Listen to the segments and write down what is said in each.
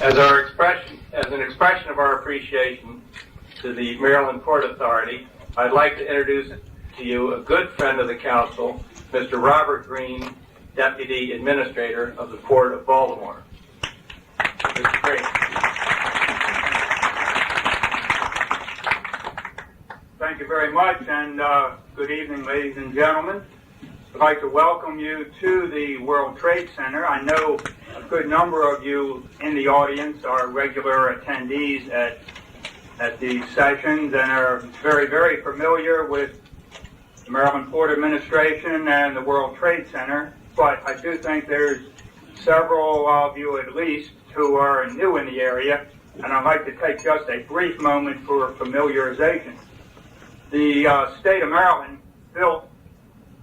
As an expression of our appreciation to the Maryland Port Authority, I'd like to introduce to you a good friend of the Council, Mr. Robert Green, Deputy Administrator of the Port of Baltimore. Mr. Green. Thank you very much, and good evening, ladies and gentlemen. I'd like to welcome you to the World Trade Center. I know a good number of you in the audience are regular attendees at these sessions and are very, very familiar with the Maryland Port Administration and the World Trade Center, but I do think there's several of you at least who are new in the area, and I'd like to take just a brief moment for familiarization. The state of Maryland built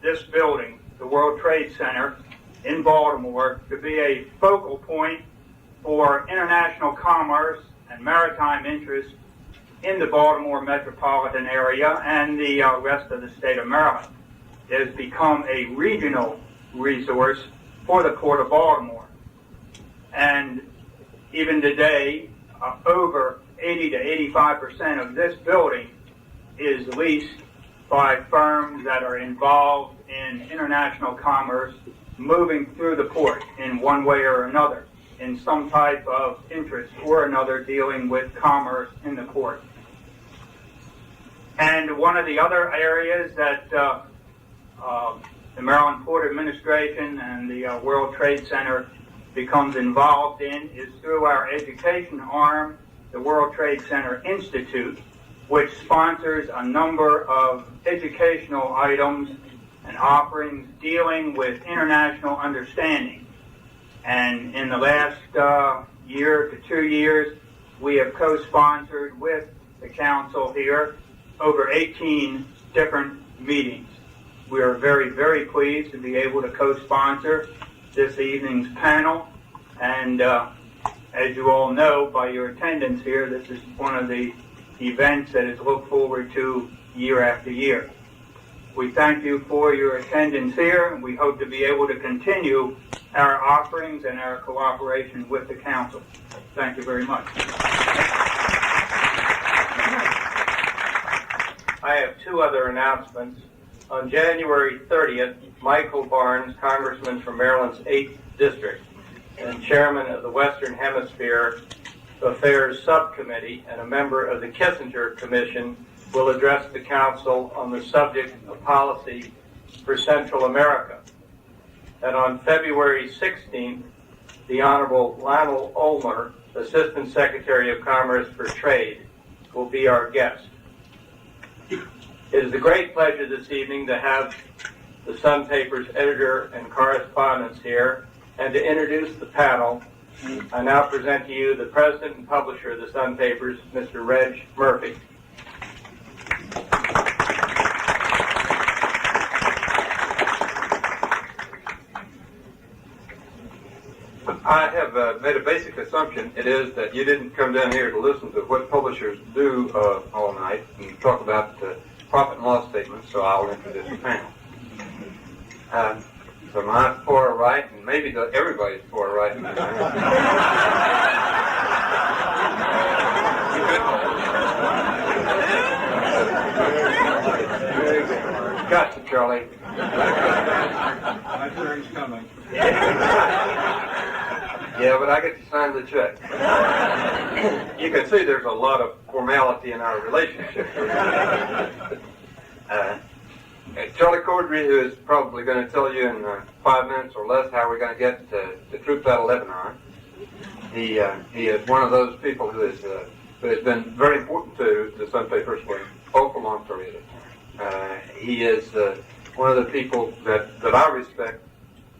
this building, the World Trade Center in Baltimore, to be a focal point for international commerce and maritime interest in the Baltimore metropolitan area and the rest of the state of Maryland. It has become a regional resource for the Port of Baltimore. And even today, over 80 to 85% of this building is leased by firms that are involved in international commerce moving through the port in one way or another, in some type of interest or another dealing with commerce in the port. And one of the other areas that the Maryland Port Administration and the World Trade Center becomes involved in is through our education arm, the World Trade Center Institute, which sponsors a number of educational items and offerings dealing with international understanding. And in the last year to 2 years, we have co-sponsored with the Council here over 18 different meetings. We are very, very pleased to be able to co-sponsor this evening's panel. And as you all know by your attendance here, this is one of the events that is looked forward to year after year. We thank you for your attendance here, and we hope to be able to continue our offerings and our cooperation with the Council. Thank you very much. I have two other announcements. On January 30th, Michael Barnes, Congressman from Maryland's 8th District and Chairman of the Western Hemisphere Affairs Subcommittee and a member of the Kissinger Commission, will address the Council on the subject of policy for Central America. And on February 16th, the Honorable Lionel Ulmer, Assistant Secretary of Commerce for Trade, will be our guest. It is a great pleasure this evening to have the Sun Paper's editor and correspondents here, and to introduce the panel. I now present to you the President and Publisher of the Sun Papers, Mr. Reg Murphy. I have made a basic assumption. It is that you didn't come down here to listen to what publishers do all night and talk about profit and loss statements, so I'll introduce the panel. So my far right, and maybe everybody's far right. Gotcha, Charlie. My turn's coming. Yeah, but I get to sign the check. You can see there's a lot of formality in our relationship. Charlie Corddry, who is probably going to tell you in 5 minutes or less how we're going to get the troops out of Lebanon. He is one of those people who has been very important to the Sun Papers for an awful long period of time. He is one of the people that I respect,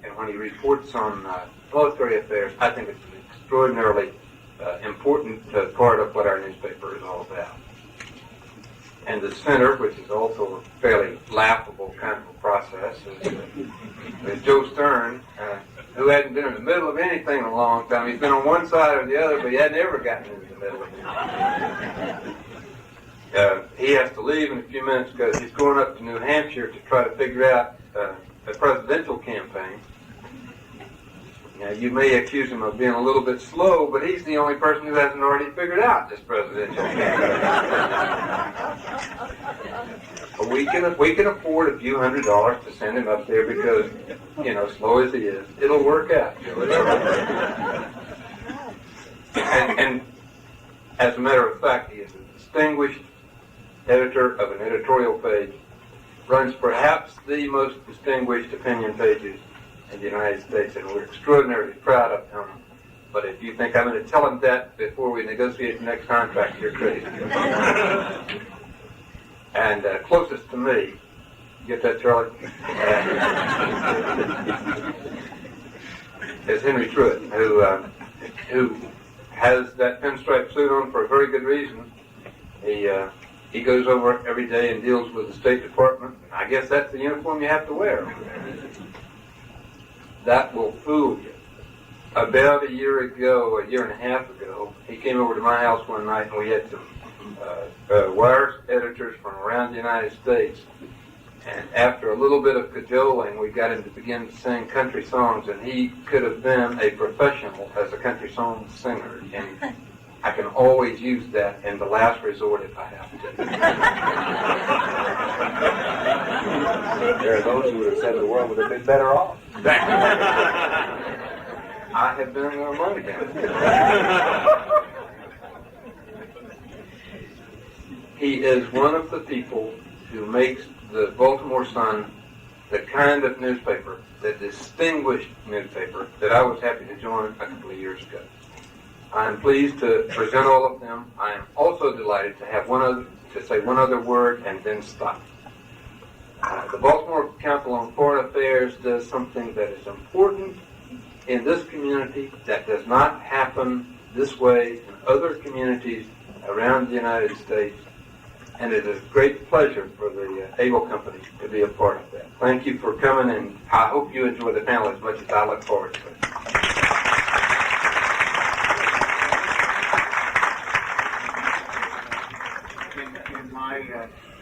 and when he reports on military affairs, I think it's an extraordinarily important part of what our newspaper is all about. And the center, which is also a fairly laughable kind of a process, is Joe Sterne, who hasn't been in the middle of anything in a long time. He's been on one side or the other, but he hadn't ever gotten into the middle of anything. He has to leave in a few minutes because he's going up to New Hampshire to try to figure out a presidential campaign. Now, you may accuse him of being a little bit slow, but he's the only person who hasn't already figured out this presidential candidate. we can afford a few $100s to send him up there because, slow as he is, it'll work out. And as a matter of fact, he is a distinguished editor of an editorial page, runs perhaps the most distinguished opinion pages in the United States, and we're extraordinarily proud of him. But if you think I'm going to tell him that before we negotiate the next contract, you're crazy. And closest to me, you get that, Charlie? Is Henry Trewhitt, who has that pinstripe suit on for a very good reason. He goes over every day and deals with the State Department. I guess that's the uniform you have to wear. That will fool you. About a year and a half ago, he came over to my house one night and we had some wire editors from around the United States. And after a little bit of cajoling, we got him to begin to sing country songs, and he could have been a professional as a country song singer. And I can always use that in the last resort if I have to. There are those who would have said the world would have been better off. I have been among them. He is one of the people who makes the Baltimore Sun the kind of newspaper, the distinguished newspaper, that I was happy to join a couple of years ago. I am pleased to present all of them. I am also delighted to have say one other word and then stop. The Baltimore Council on Foreign Affairs does something that is important in this community that does not happen this way in other communities around the United States, and it is a great pleasure for the Able Company to be a part of that. Thank you for coming, and I hope you enjoy the panel as much as I look forward to it. In my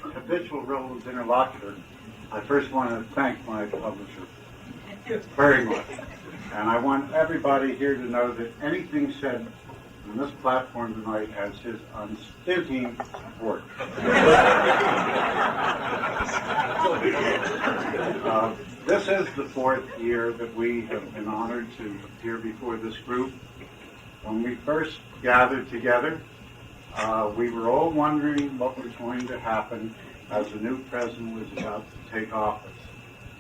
habitual role as interlocutor, I first want to thank my publisher very much. And I want everybody here to know that anything said on this platform tonight has his unstinting support. This is the fourth year that we have been honored to appear before this group. When we first gathered together, we were all wondering what was going to happen as the new president was about to take office.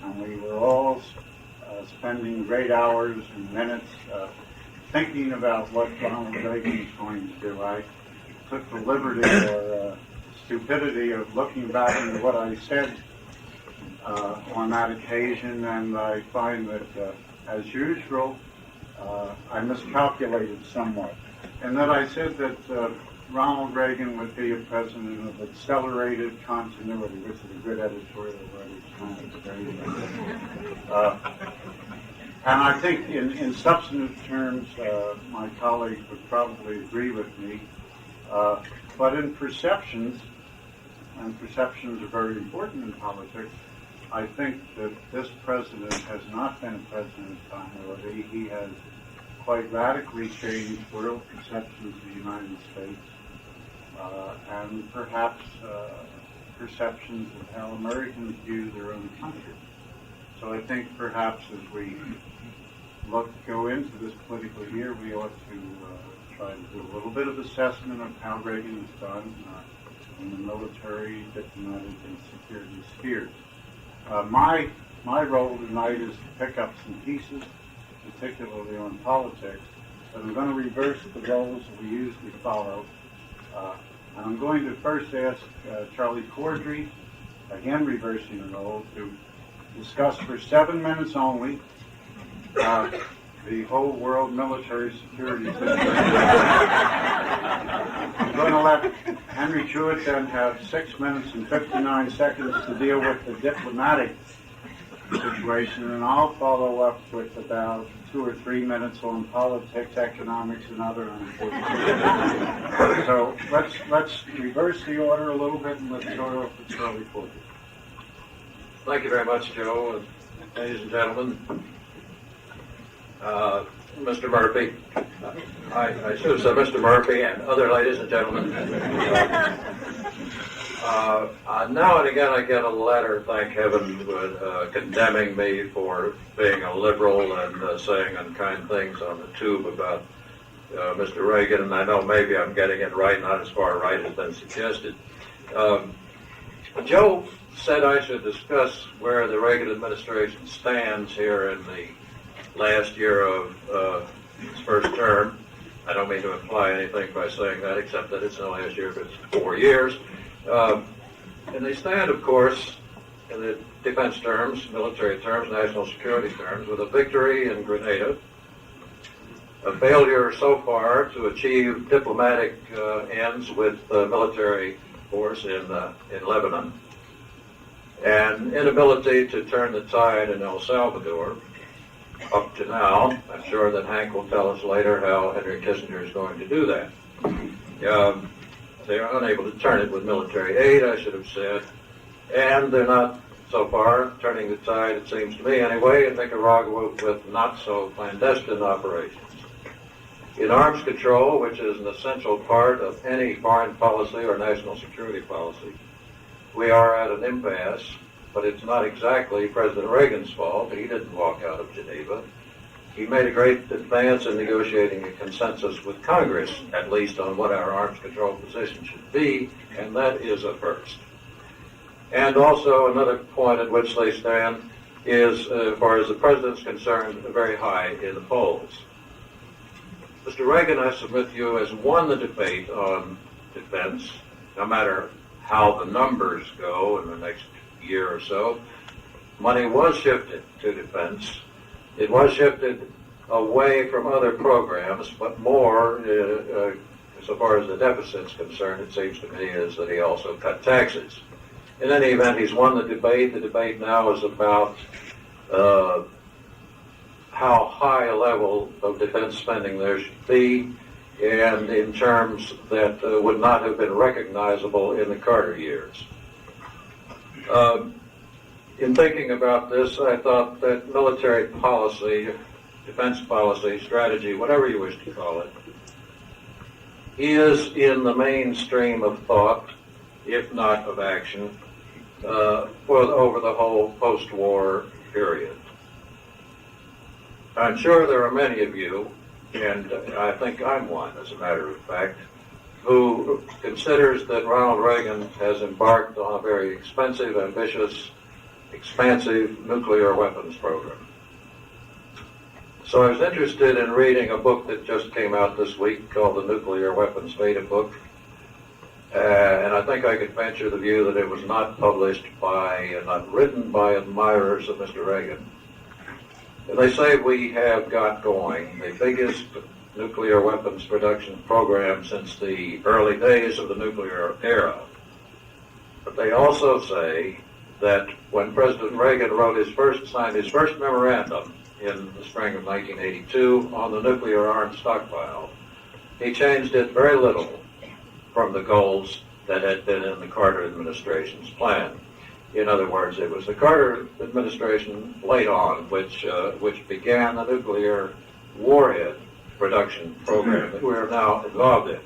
And we were all spending great hours and minutes thinking about what Ronald Reagan was going to do. I took the liberty or stupidity of looking back into what I said on that occasion, and I find that, as usual, I miscalculated somewhat. And that I said that Ronald Reagan would be a president of accelerated continuity, which is a good editorial writing. And I think in substantive terms, my colleagues would probably agree with me. But in perceptions, and perceptions are very important in politics, I think that this president has not been a president of continuity. He has quite radically changed world perceptions of the United States, and perhaps perceptions of how Americans view their own country. So I think perhaps as we go into this political year, we ought to try to do a little bit of assessment of how Reagan has done in the military, diplomatic, and security spheres. My role tonight is to pick up some pieces, particularly on politics, but I'm going to reverse the roles that we usually follow. And I'm going to first ask Charlie Corddry, again reversing the role, to discuss for 7 minutes only the whole world military security situation. I'm going to let Henry Trewhitt then have 6 minutes and 59 seconds to deal with the diplomatic situation, and I'll follow up with about 2 or 3 minutes on politics, economics, and other unimportant issues. So let's reverse the order a little bit, and let's start off with Charlie Corddry. Thank you very much, Joe, and ladies and gentlemen. Mr. Murphy, I should have said Mr. Murphy and other ladies and gentlemen. Now and again I get a letter, thank heaven, condemning me for being a liberal and saying unkind things on the tube about Mr. Reagan, and I know maybe I'm getting it right, not as far right as been suggested. Joe said I should discuss where the Reagan administration stands here in the last year of its first term. I don't mean to imply anything by saying that, except that it's the last year, but it's 4 years. And they stand, of course, in the defense terms, military terms, national security terms, with a victory in Grenada, a failure so far to achieve diplomatic ends with military force in Lebanon, and inability to turn the tide in El Salvador up to now. I'm sure that Hank will tell us later how Henry Kissinger is going to do that. They are unable to turn it with military aid, I should have said, and they're not, so far, turning the tide, it seems to me anyway, in Nicaragua with not-so-clandestine operations. In arms control, which is an essential part of any foreign policy or national security policy, we are at an impasse, but it's not exactly President Reagan's fault. He didn't walk out of Geneva. He made a great advance in negotiating a consensus with Congress, at least on what our arms control position should be, and that is a first. And also another point at which they stand is, as far as the president's concerned, very high in the polls. Mr. Reagan, I submit to you, has won the debate on defense, no matter how the numbers go in the next year or so. Money was shifted to defense. It was shifted away from other programs, but more, so far as the deficit's concerned, it seems to me, is that he also cut taxes. In any event, he's won the debate. The debate now is about how high a level of defense spending there should be, and in terms that would not have been recognizable in the Carter years. In thinking about this, I thought that military policy, defense policy, strategy, whatever you wish to call it, is in the mainstream of thought, if not of action, over the whole post-war period. I'm sure there are many of you, and I think I'm one, as a matter of fact, who considers that Ronald Reagan has embarked on a very expensive, ambitious, expansive nuclear weapons program. So I was interested in reading a book that just came out this week called The Nuclear Weapons Beta Book, and I think I could venture the view that it was not published by, not written by admirers of Mr. Reagan. And they say we have got going the biggest nuclear weapons production program since the early days of the nuclear era. But they also say that when President Reagan signed his first memorandum in the spring of 1982 on the nuclear arms stockpile, he changed it very little from the goals that had been in the Carter administration's plan. In other words, it was the Carter administration late on which began the nuclear warhead production program that we are now involved in.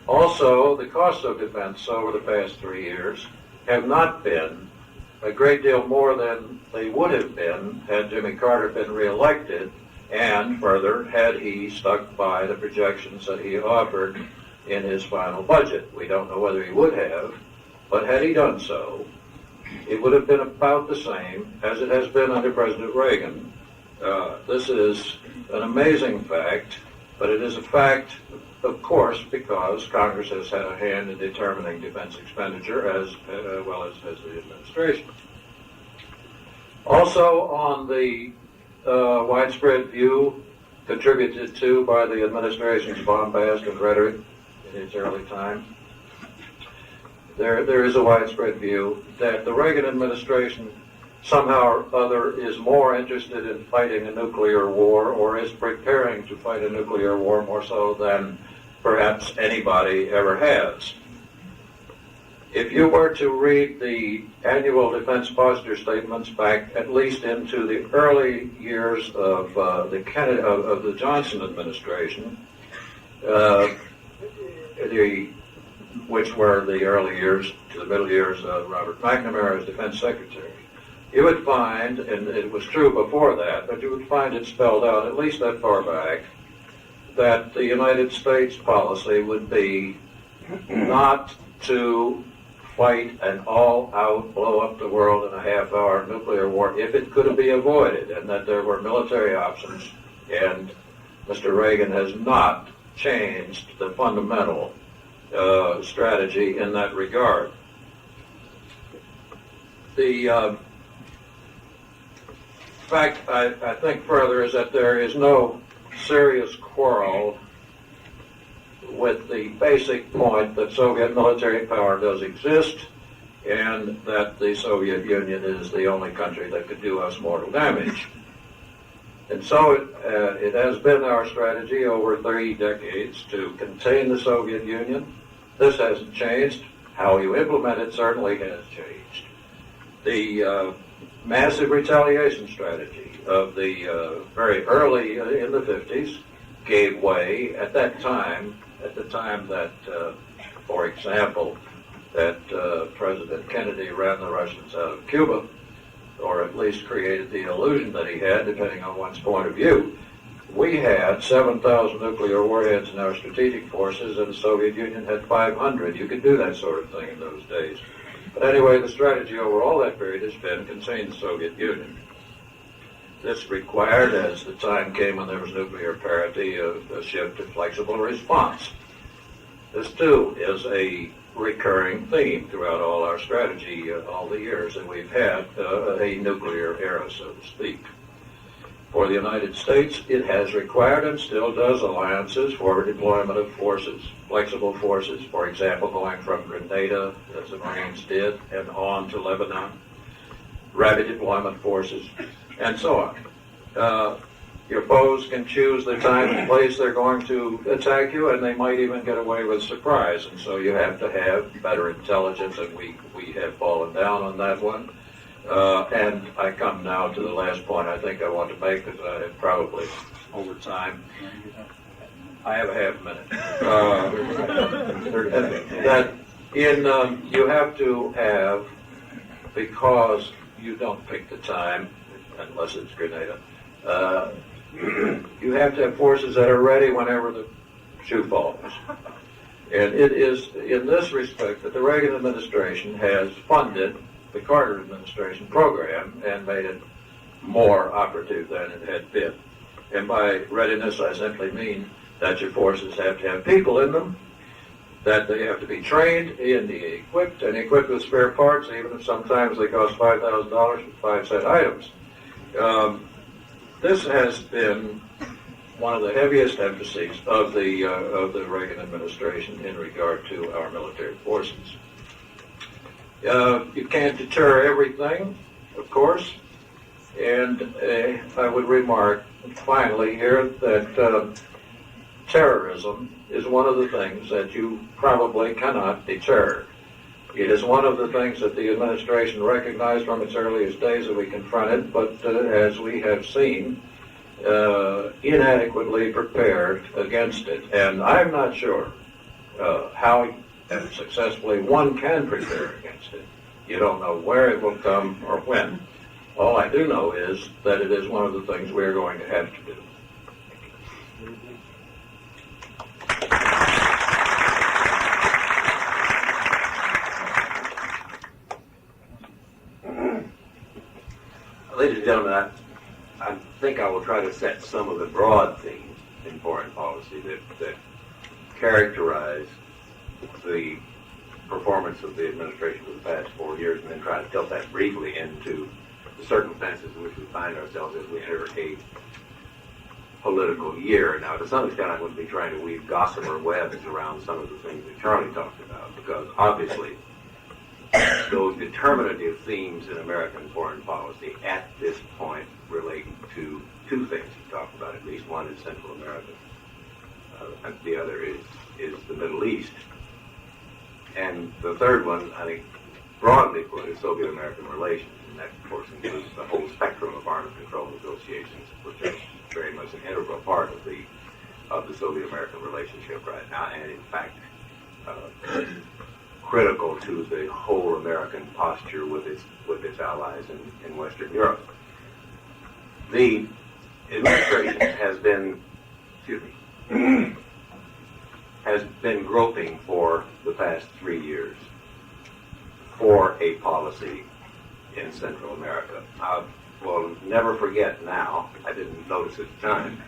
Also, the costs of defense over the past 3 years have not been a great deal more than they would have been had Jimmy Carter been reelected, and further, had he stuck by the projections that he offered in his final budget. We don't know whether he would have, but had he done so, it would have been about the same as it has been under President Reagan. This is an amazing fact, but it is a fact, of course, because Congress has had a hand in determining defense expenditure as well as the administration. Also, on the widespread view contributed to by the administration's bombast and rhetoric in its early time, there is a widespread view that the Reagan administration somehow or other is more interested in fighting a nuclear war, or is preparing to fight a nuclear war more so than perhaps anybody ever has. If you were to read the annual defense posture statements back at least into the early years of the Johnson administration, which were the early years to the middle years of Robert McNamara as defense secretary, you would find, and it was true before that, but you would find it spelled out at least that far back, that the United States policy would be not to fight an all-out, blow-up-the-world-in-a-half-hour nuclear war if it could be avoided, and that there were military options, and Mr. Reagan has not changed the fundamental strategy in that regard. The fact, I think further, is that there is no serious quarrel with the basic point that Soviet military power does exist and that the Soviet Union is the only country that could do us mortal damage. And so it has been our strategy over 30 decades to contain the Soviet Union. This hasn't changed. How you implement it certainly has changed. The massive retaliation strategy of the very early in the 50s gave way at that time, at the time that, for example, that President Kennedy ran the Russians out of Cuba, or at least created the illusion that he had, depending on one's point of view. We had 7,000 nuclear warheads in our strategic forces, and the Soviet Union had 500. You could do that sort of thing in those days. But anyway, the strategy over all that period has been contain the Soviet Union. This required, as the time came when there was nuclear parity, a shift to flexible response. This, too, is a recurring theme throughout all our strategy, all the years that we've had a nuclear era, so to speak. For the United States, it has required and still does alliances for deployment of forces, flexible forces, for example, going from Grenada, as the Marines did, and on to Lebanon, rapid deployment forces, and so on. Your foes can choose the time and place they're going to attack you, and they might even get away with surprise, and so you have to have better intelligence, and we have fallen down on that one. And I come now to the last point I think I want to make, because I have probably, over time, I have a half minute. That you have to have, because you don't pick the time, unless it's Grenada, you have to have forces that are ready whenever the shoe falls. And it is in this respect that the Reagan administration has funded the Carter administration program and made it more operative than it had been. And by readiness, I simply mean that your forces have to have people in them, that they have to be trained and equipped with spare parts, even if sometimes they cost $5,000 for 5-cent items. This has been one of the heaviest emphases of the Reagan administration in regard to our military forces. You can't deter everything, of course, and I would remark finally here that terrorism is one of the things that you probably cannot deter. It is one of the things that the administration recognized from its earliest days that we confronted, but as we have seen, inadequately prepared against it. And I'm not sure how successfully one can prepare against it. You don't know where it will come or when. All I do know is that it is one of the things we're going to have to do. Ladies and gentlemen, I think I will try to set some of the broad themes in foreign policy that characterize the performance of the administration for the past 4 years, and then try to tilt that briefly into the circumstances in which we find ourselves as we enter a political year. Now, to some extent, I'm going to be trying to weave gossamer webs around some of the things that Charlie talked about, because obviously those determinative themes in American foreign policy at this point relate to two things he talked about. At least one is Central America, and the other is the Middle East. And the third one, I think, broadly put, is Soviet-American relations. And that, of course, includes the whole spectrum of arms control negotiations, which are very much an integral part of the Soviet-American relationship right now, and in fact, critical to the whole American posture with its allies in Western Europe. The administration has been groping for the past 3 years for a policy in Central America. I will never forget now, I didn't notice at the time,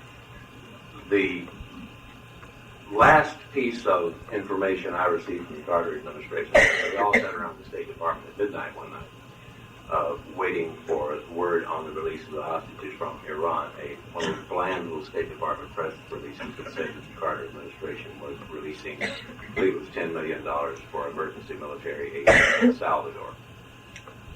the last piece of information I received from the Carter administration. We all sat around the State Department at midnight one night, waiting for word on the release of the hostages from Iran. One of the bland little State Department press releases that said that the Carter administration was releasing, I believe it was $10 million for emergency military aid in El Salvador,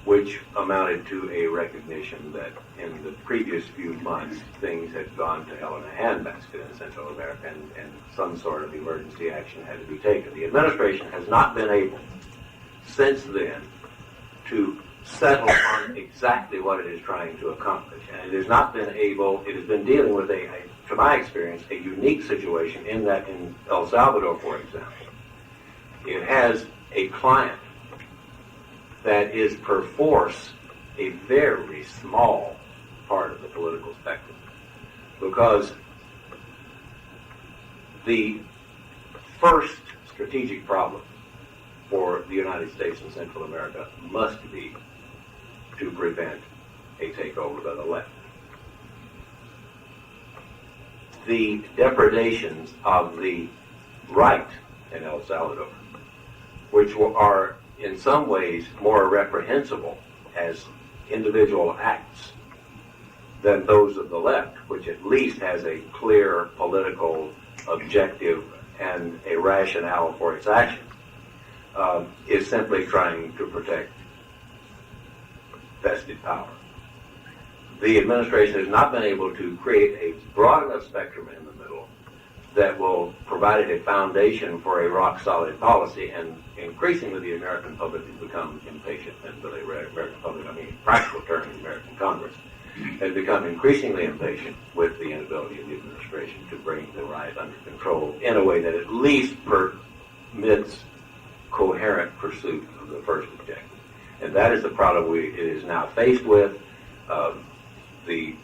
which amounted to a recognition that in the previous few months, things had gone to hell in a handbasket in Central America, and some sort of emergency action had to be taken. The administration has not been able, since then, to settle on exactly what it is trying to accomplish. And it has not been able, it has been dealing with to my experience, a unique situation in that in El Salvador, for example, it has a client that is perforce a very small part of the political spectrum, because the first strategic problem for the United States and Central America must be to prevent a takeover by the left. The depredations of the right in El Salvador, which are in some ways more reprehensible as individual acts than those of the left, which at least has a clear political objective and a rationale for its action, is simply trying to protect vested power. The administration has not been able to create a broad enough spectrum in the middle that will provide a foundation for a rock-solid policy, and increasingly the American public has become impatient, and by the American public I mean in practical terms the American Congress, has become increasingly impatient with the inability of the administration to bring the right under control in a way that at least permits coherent pursuit of the first objective. And that is the problem it is now faced with. The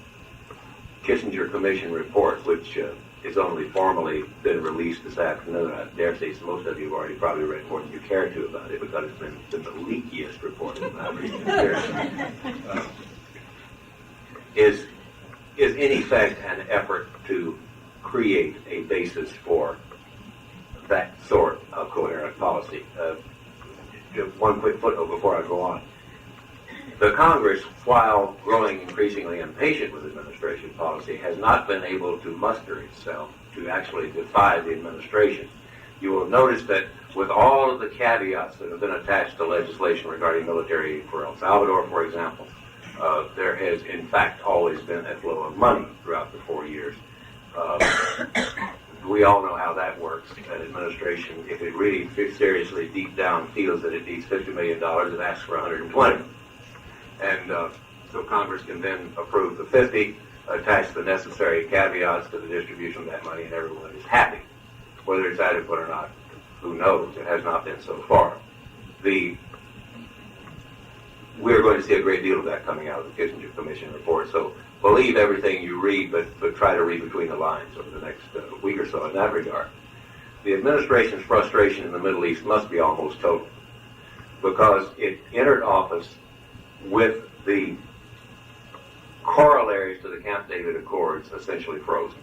Kissinger Commission report, which is only formally been released this afternoon. I dare say most of you have already probably read more than you care to about it, because it's been the leakiest report that I've read. Is in effect an effort to create a basis for that sort of coherent policy. Just one quick footnote before I go on. The Congress, while growing increasingly impatient with administration policy, has not been able to muster itself to actually defy the administration. You will notice that with all of the caveats that have been attached to legislation regarding military aid for El Salvador, for example, there has in fact always been a flow of money throughout the 4 years. We all know how that works. An administration, if it really seriously deep down feels that it needs $50 million, it asks for 120. And so Congress can then approve the 50, attach the necessary caveats to the distribution of that money, and everyone is happy. Whether it's adequate or not, who knows? It has not been so far. We're going to see a great deal of that coming out of the Kissinger Commission report. So believe everything you read, but try to read between the lines over the next week or so in that regard. The administration's frustration in the Middle East must be almost total, because it entered office with the corollaries to the Camp David Accords essentially frozen.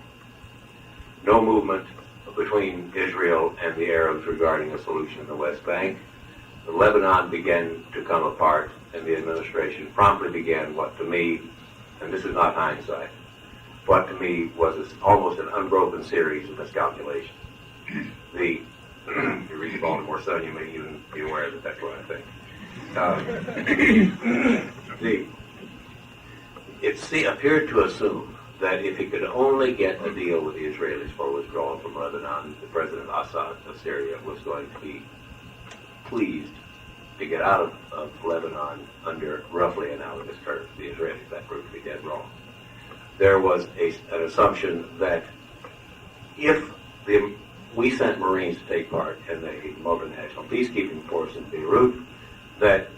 No movement between Israel and the Arabs regarding a solution in the West Bank. Lebanon began to come apart, and the administration promptly began what to me, and this is not hindsight, what to me was almost an unbroken series of miscalculations. You read the Baltimore Sun, you may even be aware that that's what I think. It appeared to assume that if he could only get a deal with the Israelis for withdrawal from Lebanon, the President Assad of Syria was going to be pleased to get out of Lebanon under roughly analogous terms. The Israelis, that proved to be dead wrong. There was an assumption that if we sent Marines to take part in the multinational peacekeeping force in Beirut, that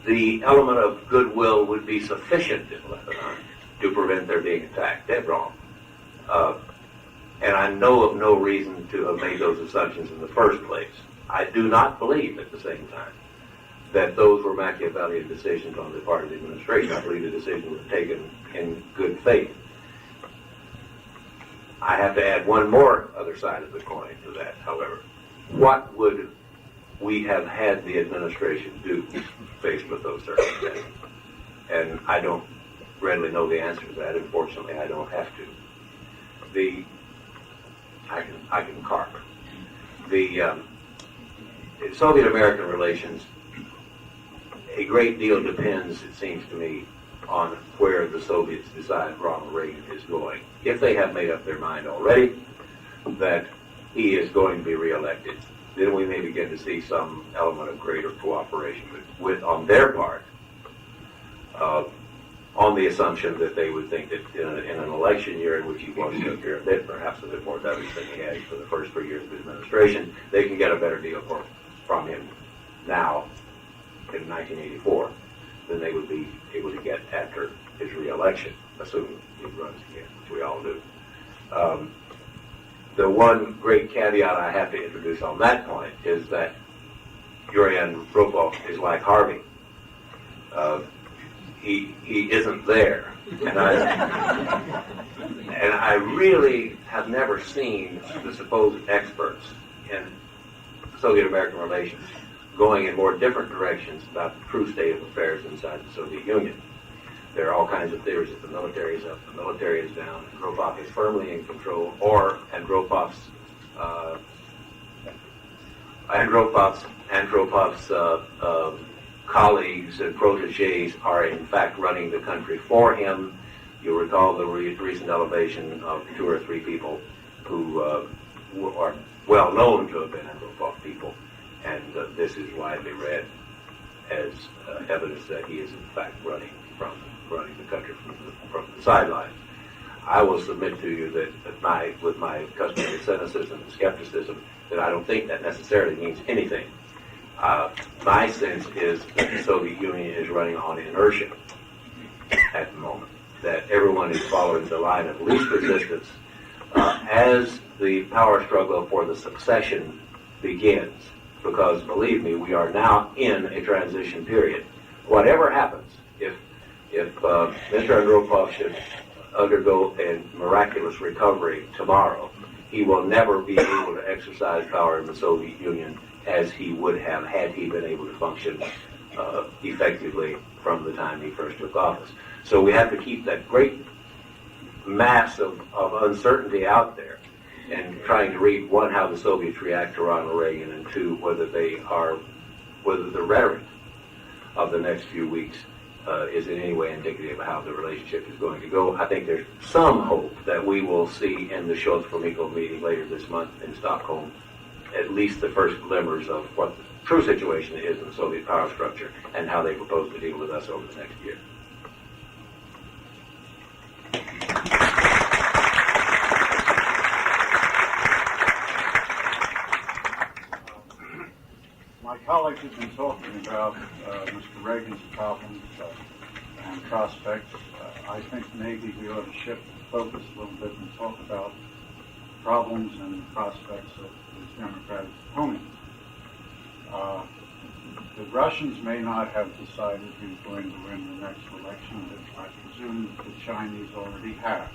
the element of goodwill would be sufficient in Lebanon to prevent their being attacked. Dead wrong. And I know of no reason to have made those assumptions in the first place. I do not believe at the same time that those were Machiavellian decisions on the part of the administration. I believe the decision was taken in good faith. I have to add one more other side of the coin to that, however. What would we have had the administration do faced with those circumstances? And I don't readily know the answer to that. Unfortunately, I don't have to. I can carp. The Soviet-American relations, a great deal depends, it seems to me, on where the Soviets decide Ronald Reagan is going. If they have made up their mind already that he is going to be reelected, then we may begin to see some element of greater cooperation on their part, on the assumption that they would think that in an election year in which he wants to appear perhaps a bit more dovish than he has for the first 3 years of his administration, they can get a better deal from him now in 1984 than they would be able to get after his reelection, assuming he runs again, which we all do. The one great caveat I have to introduce on that point is that Yurian Andropov is like Harvey. He isn't there, and I really have never seen the supposed experts in Soviet-American relations going in more different directions about the true state of affairs inside the Soviet Union. There are all kinds of theories that the military is up, the military is down, Andropov is firmly in control, or Andropov's colleagues and proteges are in fact running the country for him. You'll recall the recent elevation of 2 or 3 people who are well known to have been Andropov people, and this is widely read as evidence that he is in fact running the country from the sidelines. I will submit to you that with my customary cynicism and skepticism, that I don't think that necessarily means anything. My sense is that the Soviet Union is running on inertia at the moment, that everyone is following the line of least resistance as the power struggle for the succession begins. Because, believe me, we are now in a transition period. Whatever happens, if Mr. Andropov should undergo a miraculous recovery tomorrow, he will never be able to exercise power in the Soviet Union as he would have had he been able to function effectively from the time he first took office. So we have to keep that great mass of uncertainty out there and trying to read, one, how the Soviets react to Ronald Reagan, and 2, whether the rhetoric of the next few weeks is in any way indicative of how the relationship is going to go. I think there's some hope that we will see in the Scholz-Gromyko meeting later this month in Stockholm at least the first glimmers of what the true situation is in the Soviet power structure and how they propose to deal with us over the next year. My colleagues have been talking about Mr. Reagan's problems and prospects. I think maybe we ought to shift the focus a little bit and talk about problems and prospects of his Democratic opponents. The Russians may not have decided who's going to win the next election, but I presume that the Chinese already have.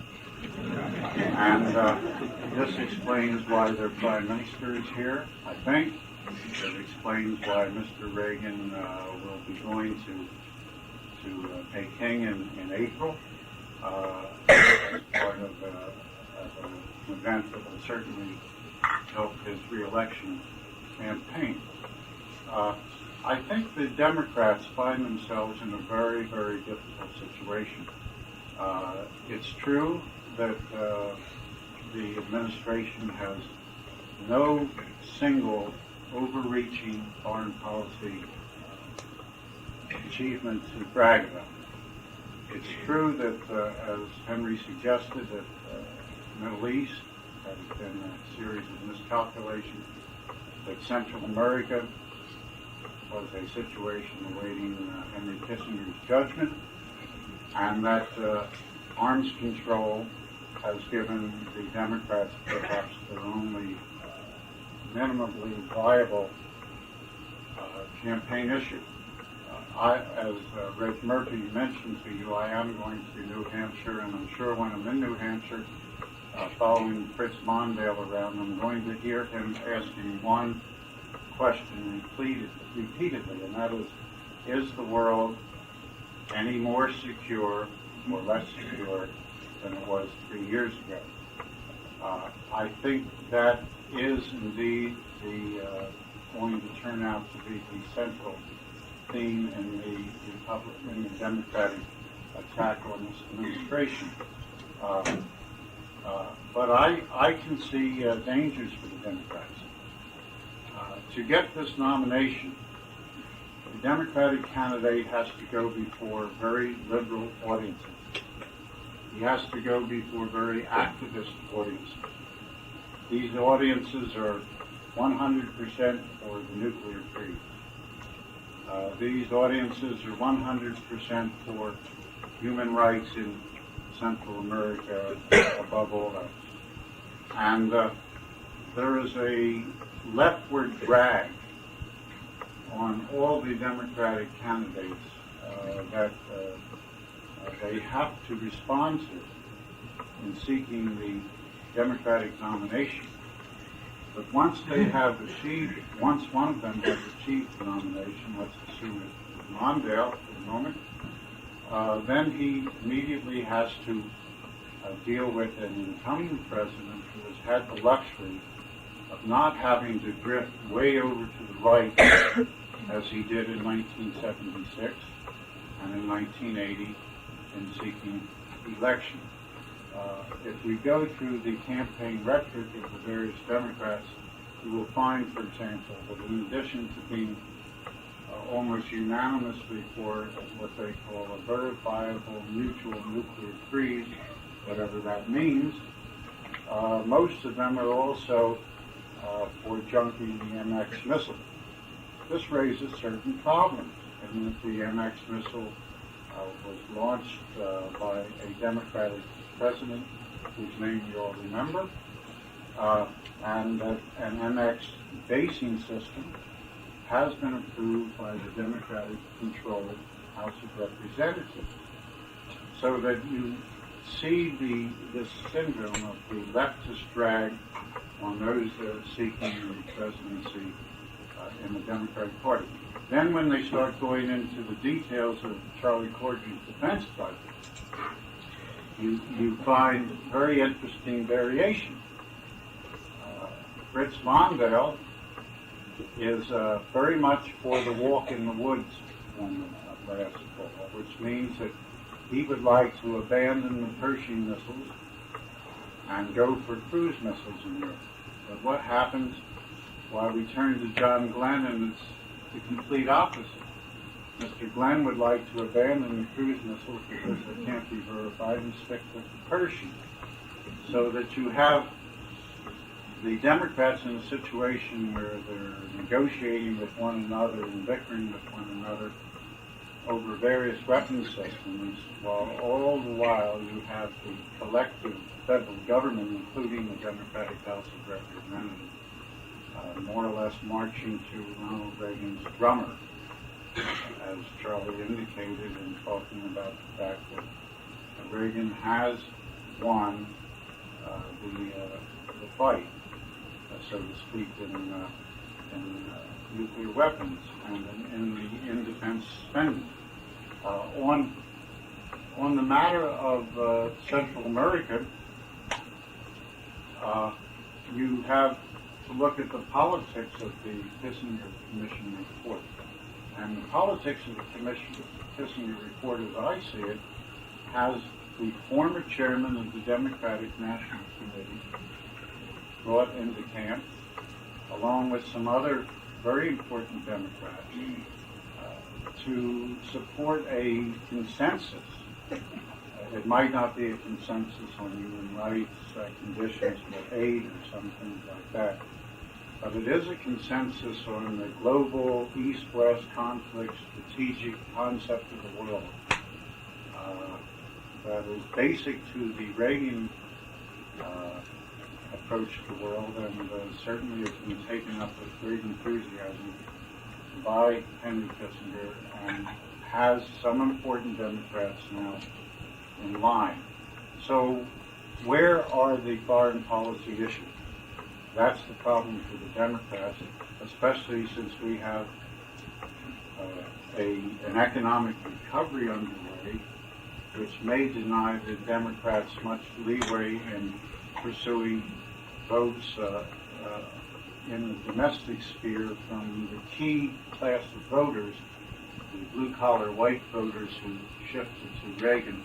And this explains why their prime minister is here, I think. It explains why Mr. Reagan will be going to Peking in April as part of an event that will certainly help his re-election campaign. I think the Democrats find themselves in a very, very difficult situation. It's true that the administration has no single overreaching foreign policy achievement to brag about. It's true that, as Henry suggested, that the Middle East has been a series of miscalculations, that Central America was a situation awaiting Henry Kissinger's judgment, and that arms control has given the Democrats perhaps their only minimally viable campaign issue. As Reg Murphy mentioned to you, I am going to New Hampshire, and I'm sure when I'm in New Hampshire, following Fritz Mondale around, I'm going to hear him asking one question repeatedly, and that is the world any more secure or less secure than it was 3 years ago? I think that is indeed going to turn out to be the central theme in the Democratic attack on this administration. But I can see dangers for the Democrats. To get this nomination, the Democratic candidate has to go before very liberal audiences. He has to go before very activist audiences. These audiences are 100% for the nuclear freeze. These audiences are 100% for human rights in Central America above all else. And there is a leftward drag on all the Democratic candidates that they have to respond to in seeking the Democratic nomination. But once they have achieved, once one of them has achieved the nomination, let's assume it's Mondale for the moment, then he immediately has to deal with an incumbent president who has had the luxury of not having to drift way over to the right as he did in 1976 and in 1980 in seeking election. If we go through the campaign rhetoric of the various Democrats, you will find, for example, that in addition to being almost unanimously for what they call a verifiable mutual nuclear freeze, whatever that means, most of them are also for junking the MX missile. This raises certain problems, in that the MX missile was launched by a Democratic president whose name you all remember, and that an MX basing system has been approved by the Democratic-controlled House of Representatives. So that you see this syndrome of the leftist drag on those seeking the presidency in the Democratic Party. Then when they start going into the details of Charlie Corddry's defense budget, you find very interesting variation. Fritz Mondale is very much for the walk in the woods on the last fall, which means that he would like to abandon the Pershing missiles and go for cruise missiles in Europe. But what happens while we turn to John Glenn, and it's the complete opposite. Mr. Glenn would like to abandon the cruise missiles because they can't be verified and stick with the Pershing. So that you have the Democrats in a situation where they're negotiating with one another and bickering with one another over various weapons systems, while all the while you have the collective federal government, including the Democratic House of Representatives, more or less marching to Ronald Reagan's drummer, as Charlie indicated in talking about the fact that Reagan has won the fight, so to speak, in nuclear weapons and in defense spending. On the matter of Central America, you have to look at the politics of the Kissinger Commission report. And the politics of the Kissinger report, as I see it, has the former chairman of the Democratic National Committee brought into camp, along with some other very important Democrats to support a consensus. It might not be a consensus on human rights, conditions for aid or some things like that, but it is a consensus on the global East-West conflict strategic concept of the world that is basic to the Reagan approach to the world, and certainly has been taken up with great enthusiasm by Henry Kissinger and has some important Democrats now in line. So where are the foreign policy issues? That's the problem for the Democrats, especially since we have an economic recovery underway, which may deny the Democrats much leeway in pursuing votes in the domestic sphere from the key class of voters, the blue-collar white voters who shifted to Reagan,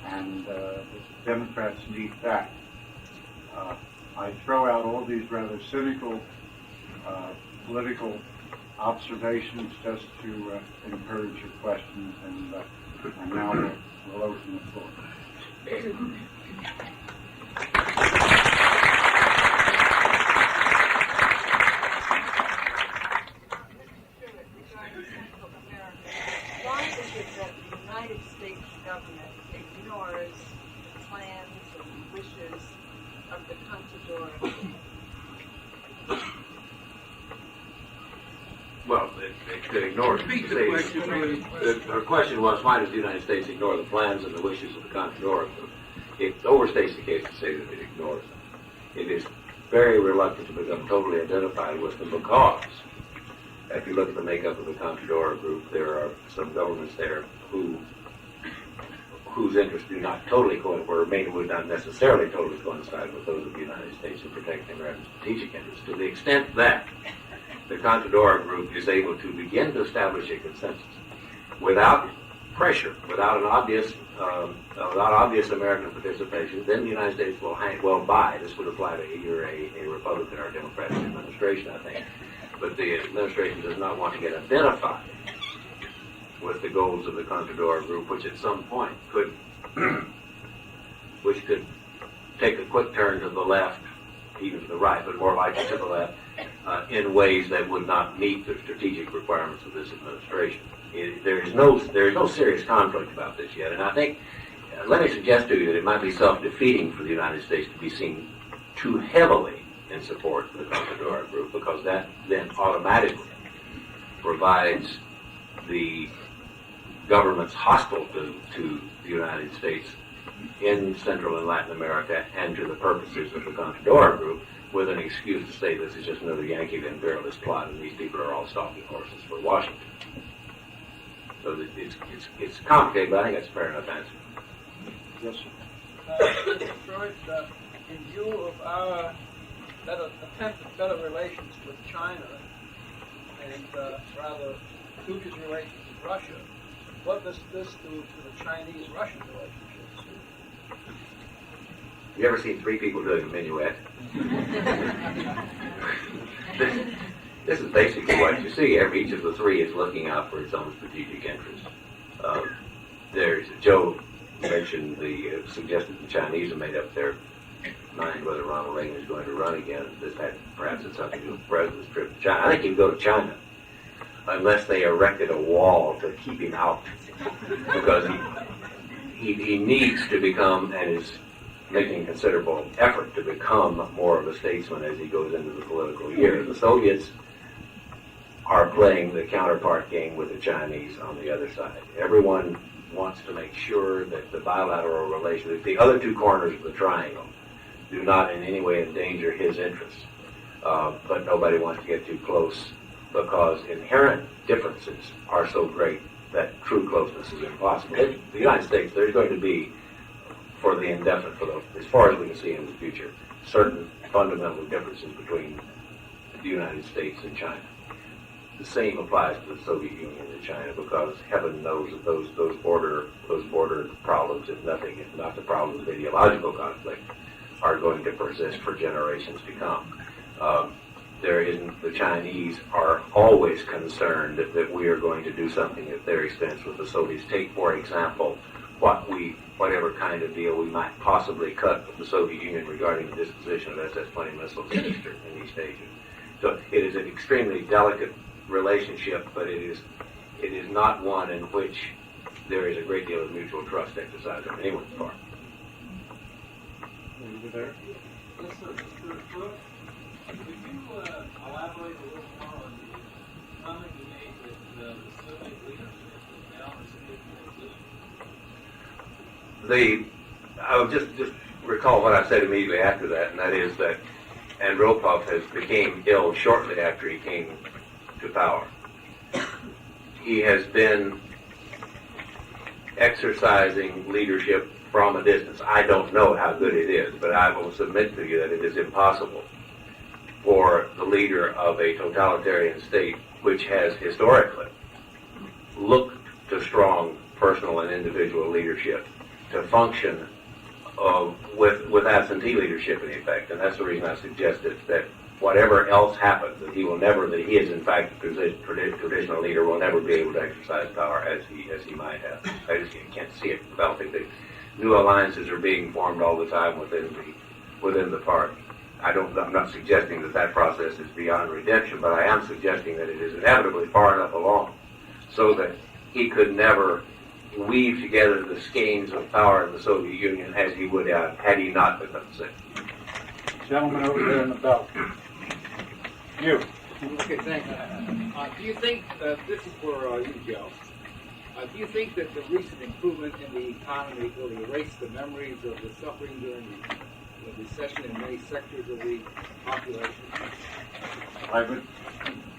and the Democrats need that. I throw out all these rather cynical political observations just to encourage your questions, and now we'll open the floor. Why is it that the United States government ignores the plans and wishes of the Contadora? Well, it ignores. Her question was, why does the United States ignore the plans and the wishes of the Contadora? It overstates the case to say that it ignores them. It is very reluctant to become totally identified with them because, if you look at the makeup of the Contadora group, there are some governments there whose interests do not totally coincide, or maybe would not necessarily totally coincide with those of the United States in protecting American strategic interests. To the extent that the Contadora group is able to begin to establish a consensus without pressure, without obvious American participation, then the United States will buy. This would apply to either a Republican or Democratic administration, I think. But the administration does not want to get identified with the goals of the Contadora group, which at some point could take a quick turn to the left, even to the right, but more likely to the left, in ways that would not meet the strategic requirements of this administration. There is no serious conflict about this yet, and I think, let me suggest to you that it might be self-defeating for the United States to be seen too heavily in support of the Contadora group, because that then automatically provides the governments hostile to the United States in Central and Latin America and to the purposes of the Contadora group with an excuse to say this is just another Yankee imperialist plot and these people are all stalking horses for Washington. So it's complicated, but I think that's a fair enough answer. Yes, sir. Trewhitt, in view of our attempt at better relations with China and rather dubious relations with Russia, what does this do to the Chinese-Russian relationships? You ever seen three people doing a minuet? This is basically what you see. Each of the three is looking out for its own strategic interests. There's Joe mentioned suggested the Chinese have made up their mind whether Ronald Reagan is going to run again. This had perhaps had something to do with the president's trip to China. I think he'd go to China unless they erected a wall to keep him out, because he needs to become, and is making considerable effort to become, more of a statesman as he goes into the political year. The Soviets are playing the counterpart game with the Chinese on the other side. Everyone wants to make sure that the bilateral relations, the other two corners of the triangle, do not in any way endanger his interests. But nobody wants to get too close, because inherent differences are so great that true closeness is impossible. In the United States, there's going to be, for the indefinite, as far as we can see in the future, certain fundamental differences between the United States and China. The same applies to the Soviet Union and China, because heaven knows that those border problems, if not the problems of ideological conflict, are going to persist for generations to come. the Chinese are always concerned that we are going to do something at their expense with the Soviets. Take, for example, whatever kind of deal we might possibly cut with the Soviet Union regarding the disposition of SS-20 missiles in East Asia. So it is an extremely delicate relationship, but it is not one in which there is a great deal of mutual trust exercised on anyone's part. Over there. Yes, sir. Mr. Trewhitt, could you elaborate a little more on the comment you made that the Soviet leadership was now in a position? I'll just recall what I said immediately after that, and that is that Andropov has became ill shortly after he came to power. He has been exercising leadership from a distance. I don't know how good it is, but I will submit to you that it is impossible for the leader of a totalitarian state, which has historically looked to strong personal and individual leadership, to function with absentee leadership in effect. And that's the reason I suggested that whatever else happens, that he is in fact a traditional leader, will never be able to exercise power as he might have. I just can't see it developing. The new alliances are being formed all the time within the party. I'm not suggesting that process is beyond redemption, but I am suggesting that it is inevitably far enough along so that he could never weave together the skeins of power in the Soviet Union as he would have had he not become sick. Gentleman over there in the belt. You. Okay, thanks. Do you think, this is for you, Joe, do you think that the recent improvement in the economy will erase the memories of the suffering during the recession in many sectors of the population?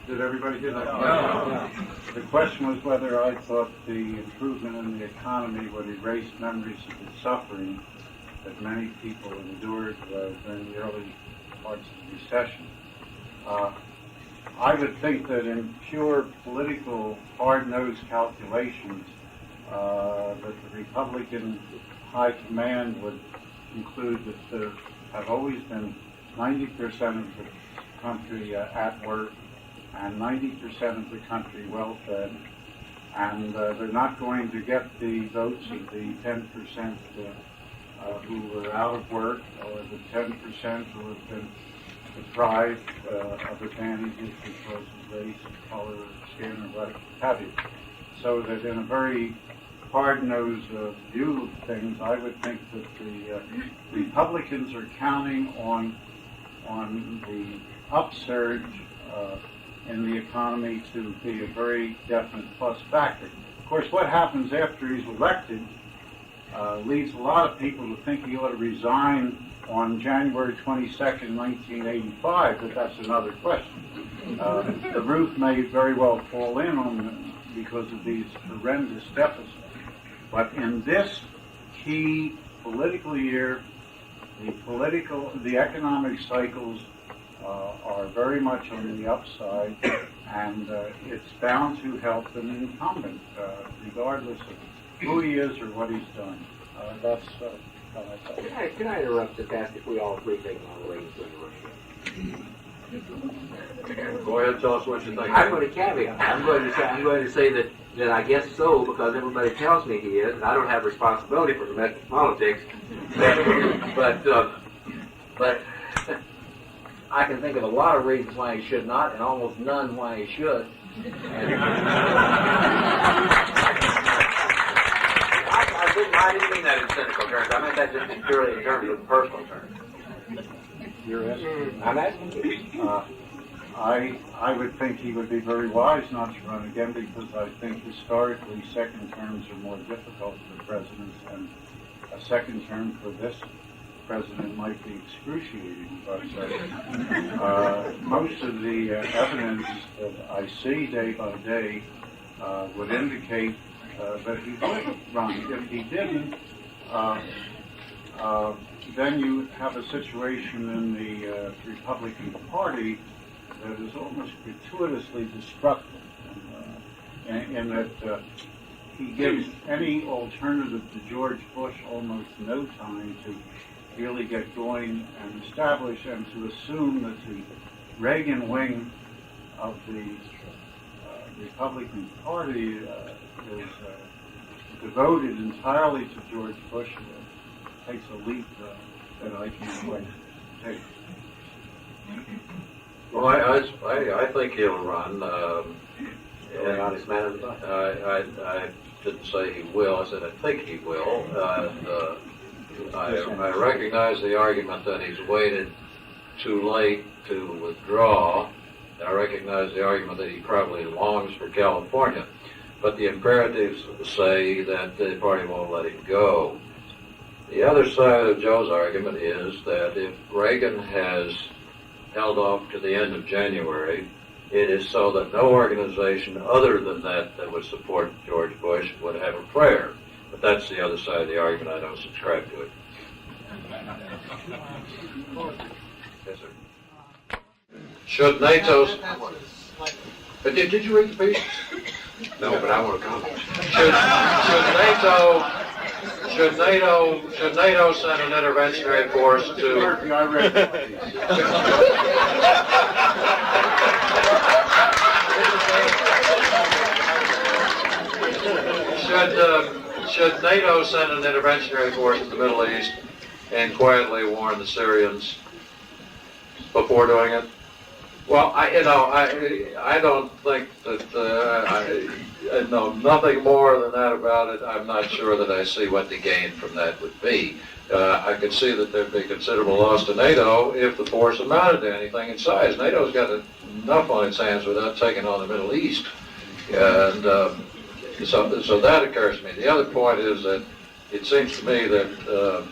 Did everybody hear that? No. The question was whether I thought the improvement in the economy would erase memories of the suffering that many people endured during the early parts of the recession. I would think that in pure political hard-nosed calculations, that the Republican high command would conclude that there have always been 90% of the country at work and 90% of the country well-fed, and they're not going to get the votes of the 10% who were out of work, or the 10% who have been deprived of advantages because of race, color, skin, or what have you. So that in a very hard-nosed view of things, I would think that the Republicans are counting on the upsurge in the economy to be a very definite plus factor. Of course, what happens after he's elected leads a lot of people to think he ought to resign on January 22nd, 1985, but that's another question. The roof may very well fall in on them because of these horrendous deficits. But in this key political year, the economic cycles are very much on the upside, and it's bound to help an incumbent, regardless of who he is or what he's done. That's how I thought. Can I interrupt to ask if we all agree taking on the ratings during Russia? Go ahead, tell us what you think. I'm going to caveat. I'm going to say that I guess so, because everybody tells me he is, and I don't have responsibility for domestic politics. But I can think of a lot of reasons why he should not, and almost none why he should. I didn't mean that in cynical terms. I meant that just purely in terms of personal terms. You're asking? I'm asking you. I would think he would be very wise not to run again, because I think historically second terms are more difficult for presidents, and a second term for this president might be excruciating. But most of the evidence that I see day by day would indicate that he would run. If he didn't, then you have a situation in the Republican Party that is almost gratuitously destructive, in that he gives any alternative to George Bush almost no time to really get going and establish, and to assume that the Reagan wing of the Republican Party is devoted entirely to George Bush takes a leap that I can't quite take. Well, I think he'll run. An honest man of the bunch. I didn't say he will. I said I think he will. I recognize the argument that he's waited too late to withdraw. I recognize the argument that he probably longs for California. But the imperatives say that the party won't let him go. The other side of Joe's argument is that if Reagan has held off to the end of January, it is so that no organization other than that would support George Bush would have a prayer. But that's the other side of the argument. I don't subscribe to it. Yes, sir. Should NATO's... But did you read the piece? No, but I want to comment. Should NATO send an interventionary force to... I read Should NATO send an interventionary force to the Middle East and quietly warn the Syrians before doing it? Well, I don't think that I know nothing more than that about it. I'm not sure that I see what the gain from that would be. I could see that there'd be considerable loss to NATO if the force amounted to anything in size. NATO's got enough on its hands without taking on the Middle East, and so that occurs to me. The other point is that it seems to me that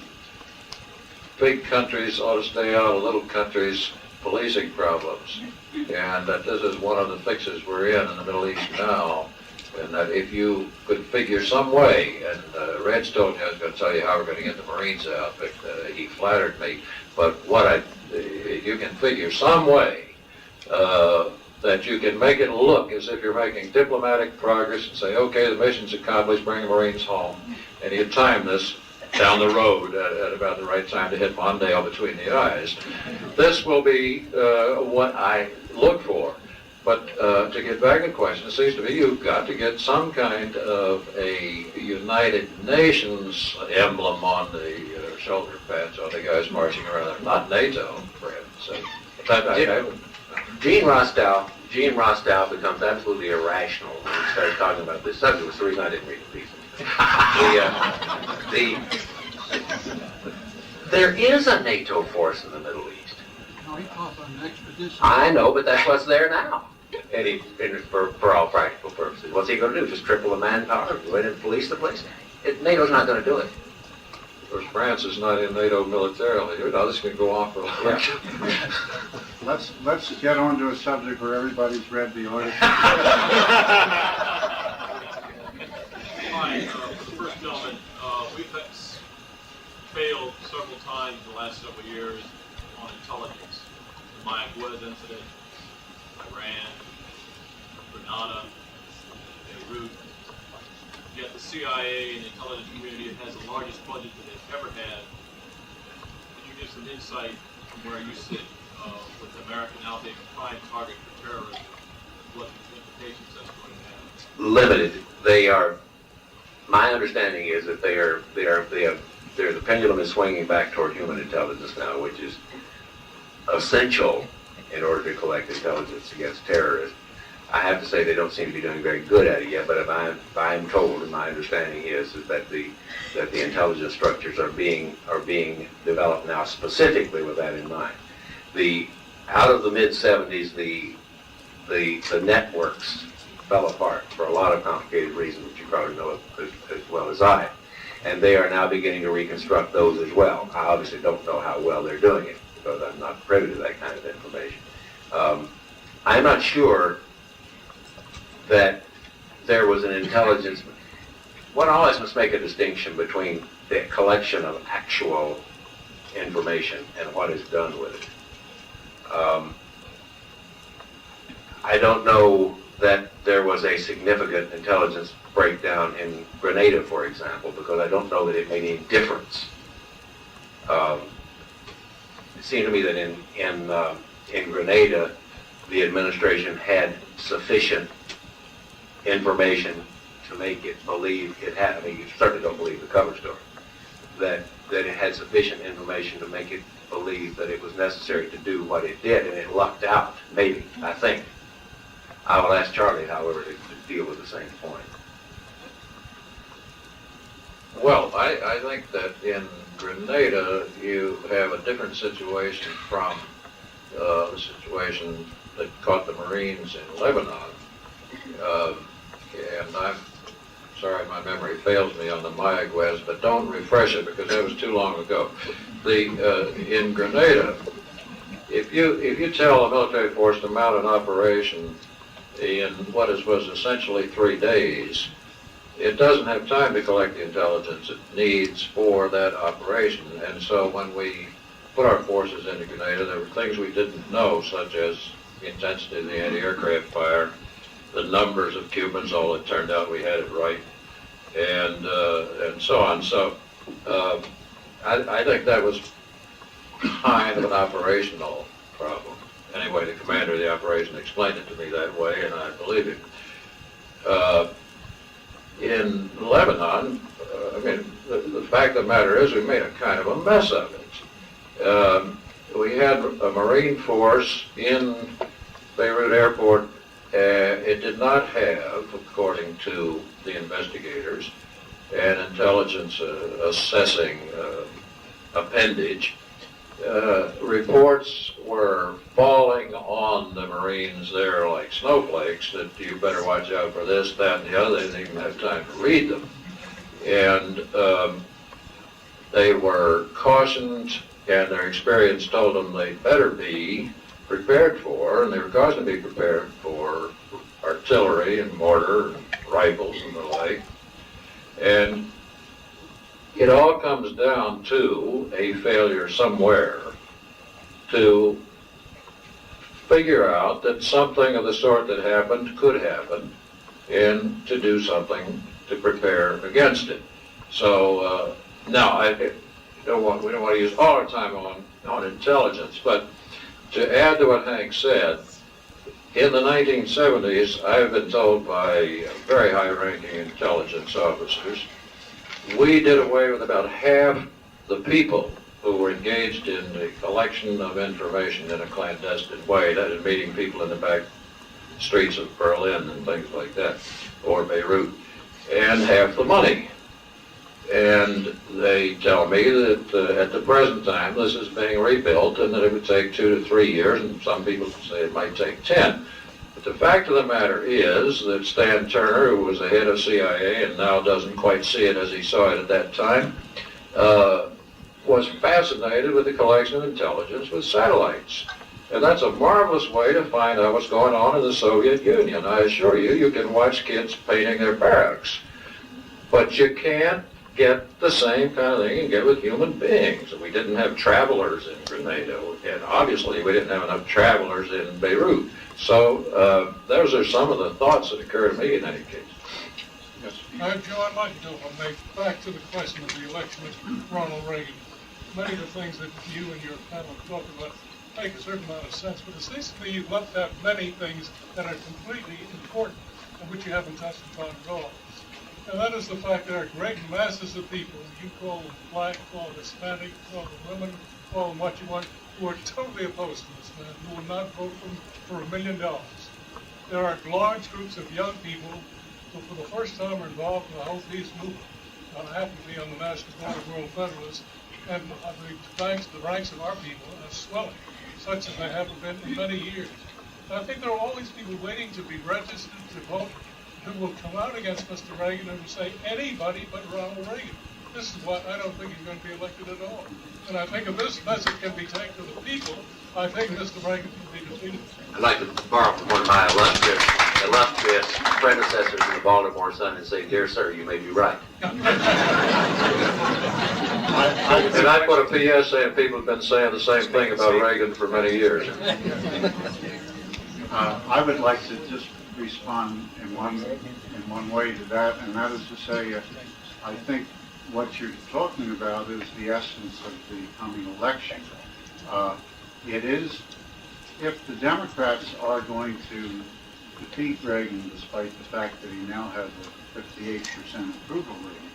big countries ought to stay out of little countries' policing problems, and that this is one of the fixes we're in the Middle East now, and that if you could figure some way, and Red's told me I was going to tell you how we're going to get the Marines out, but he flattered me, but if you can figure some way that you can make it look as if you're making diplomatic progress and say, okay, the mission's accomplished, bring the Marines home, and you time this down the road at about the right time to hit Mondale between the eyes. This will be what I look for. But to get back to the question, it seems to me you've got to get some kind of a United Nations emblem on the shoulder pads on the guys marching around there. Not NATO, for heaven's sake. Gene Rostow becomes absolutely irrational when he starts talking about this subject. It's the reason I didn't read the piece. There is a NATO force in the Middle East. No, he calls on an expedition. I know, but that's what's there now. And for all practical purposes, what's he going to do? Just triple the manpower, go in and police the place? NATO's not going to do it. Of course, France is not in NATO militarily. You know, this can go on for a long time. Let's get on to a subject where everybody's read the article. Hi, for the first gentleman, we've failed several times in the last several years on intelligence. The Maya Guez incident, Iran, Grenada, Beirut. Yet the CIA and the intelligence community has the largest budget that they've ever had. Can you give some insight from where you sit with America now being a prime target for terrorism? What implications that's going to have? Limited. They are. My understanding is that the pendulum is swinging back toward human intelligence now, which is essential in order to collect intelligence against terrorism. I have to say they don't seem to be doing very good at it yet, but if I'm told, and my understanding is that the intelligence structures are being developed now specifically with that in mind. Out of the mid-70s, the networks fell apart for a lot of complicated reasons, which you probably know as well as I. And they are now beginning to reconstruct those as well. I obviously don't know how well they're doing it, because I'm not privy to that kind of information. I'm not sure that there was an intelligence. One always must make a distinction between the collection of actual information and what is done with it. I don't know that there was a significant intelligence breakdown in Grenada, for example, because I don't know that it made any difference. It seemed to me that in Grenada, the administration had sufficient information to make it believe it had, I mean, you certainly don't believe the cover story, that it had sufficient information to make it believe that it was necessary to do what it did, and it lucked out, maybe, I think. I will ask Charlie, however, to deal with the same point. Well, I think that in Grenada you have a different situation from the situation that caught the Marines in Lebanon. And I'm sorry my memory fails me on the Mayaguez, but don't refresh it because that was too long ago. In Grenada, if you tell a military force to mount an operation in what was essentially 3 days, it doesn't have time to collect the intelligence it needs for that operation. And so when we put our forces into Grenada, there were things we didn't know, such as the intensity of the anti-aircraft fire, the numbers of Cubans, although it turned out we had it right, and so on. So I think that was kind of an operational problem. Anyway, the commander of the operation explained it to me that way, and I believe him. In Lebanon, I mean, the fact of the matter is we made a kind of a mess of it. We had a Marine force in Beirut Airport. It did not have, according to the investigators, an intelligence assessing appendage. Reports were falling on the Marines there like snowflakes that you better watch out for this, that, and the other. They didn't even have time to read them. And they were cautioned, and their experience told them they better be prepared for, and they were cautioned to be prepared for artillery and mortar and rifles and the like. And it all comes down to a failure somewhere to figure out that something of the sort that happened could happen and to do something to prepare against it. So now we don't want to use all our time on intelligence, but to add to what Hank said, in the 1970s, I've been told by very high-ranking intelligence officers, we did away with about half the people who were engaged in the collection of information in a clandestine way, that is meeting people in the back streets of Berlin and things like that, or Beirut, and half the money. And they tell me that at the present time this is being rebuilt and that it would take 2 to 3 years, and some people say it might take 10. But the fact of the matter is that Stan Turner, who was the head of CIA and now doesn't quite see it as he saw it at that time, was fascinated with the collection of intelligence with satellites. And that's a marvelous way to find out what's going on in the Soviet Union. I assure you, you can watch kids painting their barracks. But you can't get the same kind of thing you can get with human beings. We didn't have travelers in Grenada, and obviously we didn't have enough travelers in Beirut. So those are some of the thoughts that occur to me in any case. Yes. Joe, I'd like to go back to the question of the election of Ronald Reagan. Many of the things that you and your panel have talked about make a certain amount of sense, but it seems to me you've left out many things that are completely important and which you haven't touched upon at all. And that is the fact there are great masses of people, you call them black, call them Hispanic, call them women, call them what you want, who are totally opposed to this man, who will not vote for $1 million. There are large groups of young people who for the first time are involved in the whole peace movement. I happen to be on the National Board of World Federalists, and the ranks of our people are swelling, such as they haven't been in many years. And I think there are all these people waiting to be registered to vote who will come out against Mr. Reagan and will say anybody but Ronald Reagan. This is what I don't think he's going to be elected at all. And I think if this message can be taken to the people, I think Mr. Reagan can be defeated. I'd like to borrow from one of my illustrious predecessors in the Baltimore Sun and say, dear sir, you may be right. And I put a PS saying people have been saying the same thing about Reagan for many years. I would like to just respond in one way to that, and that is to say, I think what you're talking about is the essence of the coming election. It is if the Democrats are going to defeat Reagan, despite the fact that he now has a 58% approval rating,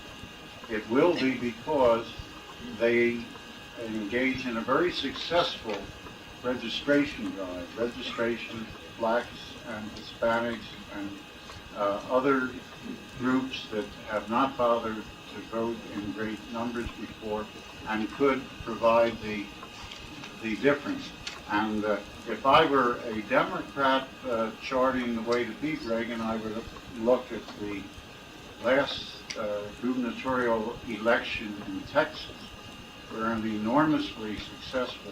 it will be because they engage in a very successful registration drive. Registration, blacks and Hispanics and other groups that have not bothered to vote in great numbers before and could provide the difference. And if I were a Democrat charting the way to beat Reagan, I would look at the last gubernatorial election in Texas, where an enormously successful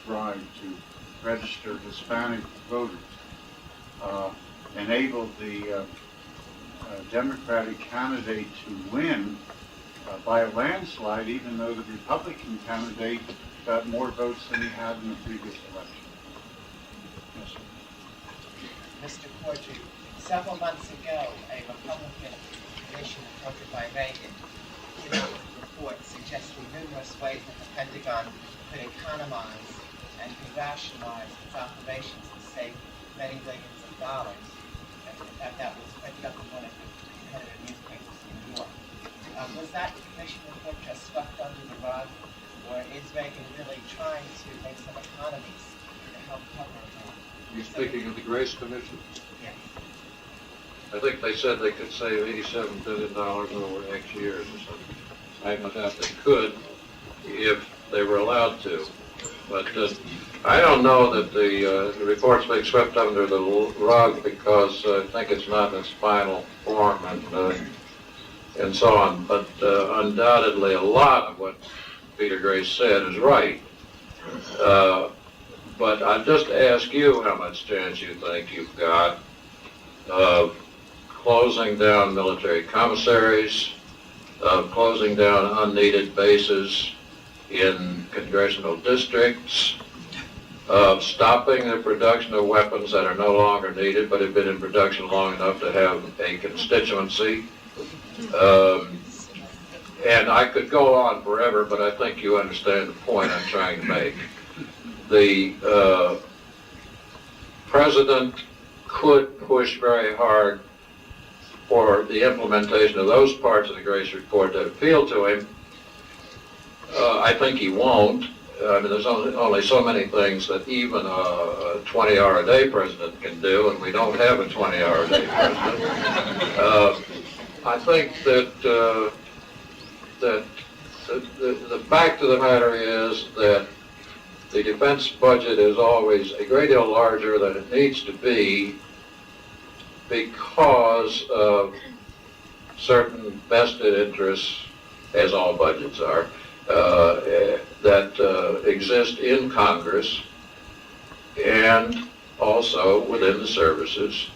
drive to register Hispanic voters enabled the Democratic candidate to win by a landslide, even though the Republican candidate got more votes than he had in the previous election. Yes, sir. Mr. Corddry, several months ago, a Republican commission appointed by Reagan came out with a report suggesting numerous ways that the Pentagon could economize and could rationalize its operations to save many billions of dollars. And in fact, that was printed up in one of the competitor newspapers in New York. Was that commission report just swept under the rug, or is Reagan really trying to make some economies to help cover You're speaking of the Grace Commission? Yes. I think they said they could save $87 billion over X years or something. I have no doubt they could if they were allowed to. But I don't know that the report's being swept under the rug because I think it's not in its final form and so on. But undoubtedly a lot of what Peter Grace said is right. But I'll just ask you how much chance you think you've got of closing down military commissaries, of closing down unneeded bases in congressional districts, of stopping the production of weapons that are no longer needed but have been in production long enough to have a constituency. And I could go on forever, but I think you understand the point I'm trying to make. The president could push very hard for the implementation of those parts of the Grace Report that appeal to him. I think he won't. I mean, there's only so many things that even a 20-hour-a-day president can do, and we don't have a 20-hour-a-day president. I think that the fact of the matter is that the defense budget is always a great deal larger than it needs to be because of certain vested interests, as all budgets are, that exist in Congress and also within the services.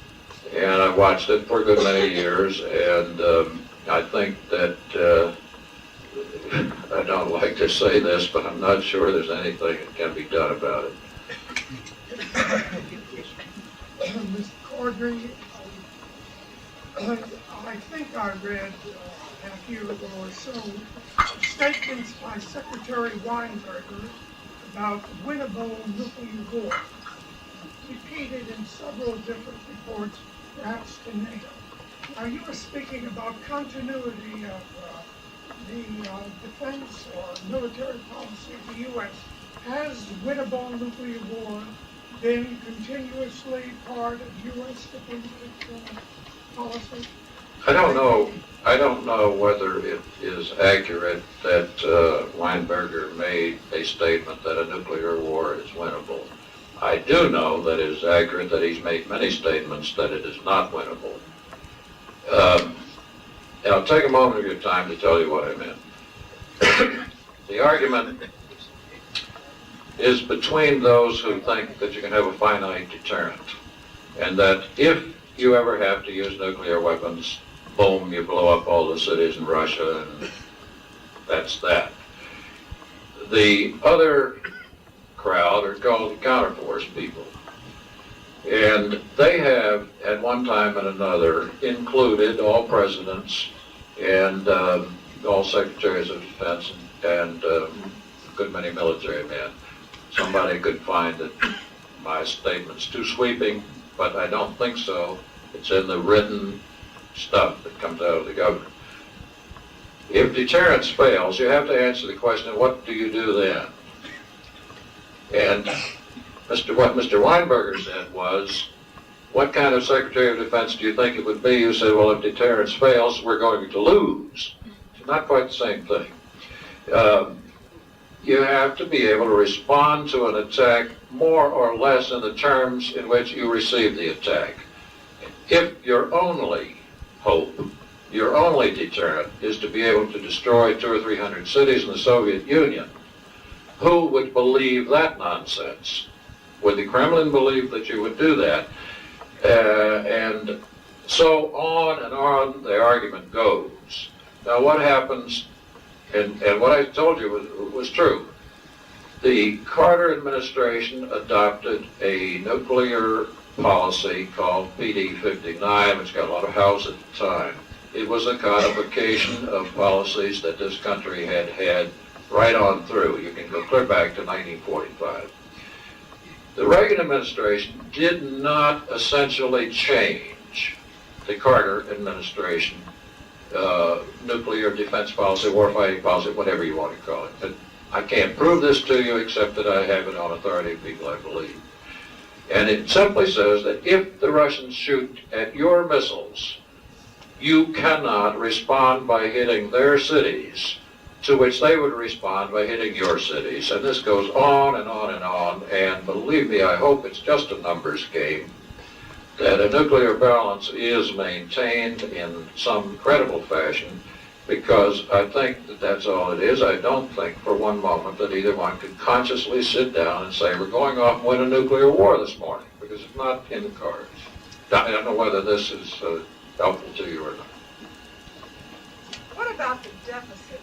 And I watched it for a good many years, and I think that I don't like to say this, but I'm not sure there's anything that can be done about it. Mr. Corddry, I think I read half a year ago or so statements by Secretary Weinberger about winnable nuclear war, repeated in several different reports, perhaps to NATO. Now you were speaking about continuity of the defense or military policy of the U.S. Has winnable nuclear war been continuously part of U.S. defense policy? I don't know whether it is accurate that Weinberger made a statement that a nuclear war is winnable. I do know that it is accurate that he's made many statements that it is not winnable. I'll take a moment of your time to tell you what I meant. The argument is between those who think that you can have a finite deterrent, and that if you ever have to use nuclear weapons, boom, you blow up all the cities in Russia, and that's that. The other crowd are called the counterforce people. And they have, at one time and another, included all presidents and all secretaries of defense and a good many military men. Somebody could find that my statement's too sweeping, but I don't think so. It's in the written stuff that comes out of the government. If deterrence fails, you have to answer the question, what do you do then? And what Mr. Weinberger said was, what kind of Secretary of Defense do you think it would be? You said, well, if deterrence fails, we're going to lose. It's not quite the same thing. You have to be able to respond to an attack more or less in the terms in which you receive the attack. If your only hope, your only deterrent, is to be able to destroy 200 or 300 cities in the Soviet Union, who would believe that nonsense? Would the Kremlin believe that you would do that? And so on the argument goes. Now what happens, and what I told you was true. The Carter administration adopted a nuclear policy called PD-59, which got a lot of house at the time. It was a codification of policies that this country had had right on through. You can go clear back to 1945. The Reagan administration did not essentially change the Carter administration nuclear defense policy, warfighting policy, whatever you want to call it. But I can't prove this to you except that I have it on authority of people I believe. And it simply says that if the Russians shoot at your missiles, you cannot respond by hitting their cities, to which they would respond by hitting your cities. And this goes on and on and on, and believe me, I hope it's just a numbers game, that a nuclear balance is maintained in some credible fashion, because I think that that's all it is. I don't think for one moment that either one could consciously sit down and say, we're going off and win a nuclear war this morning, because it's not in the cards. I don't know whether this is helpful to you or not. What about the deficit?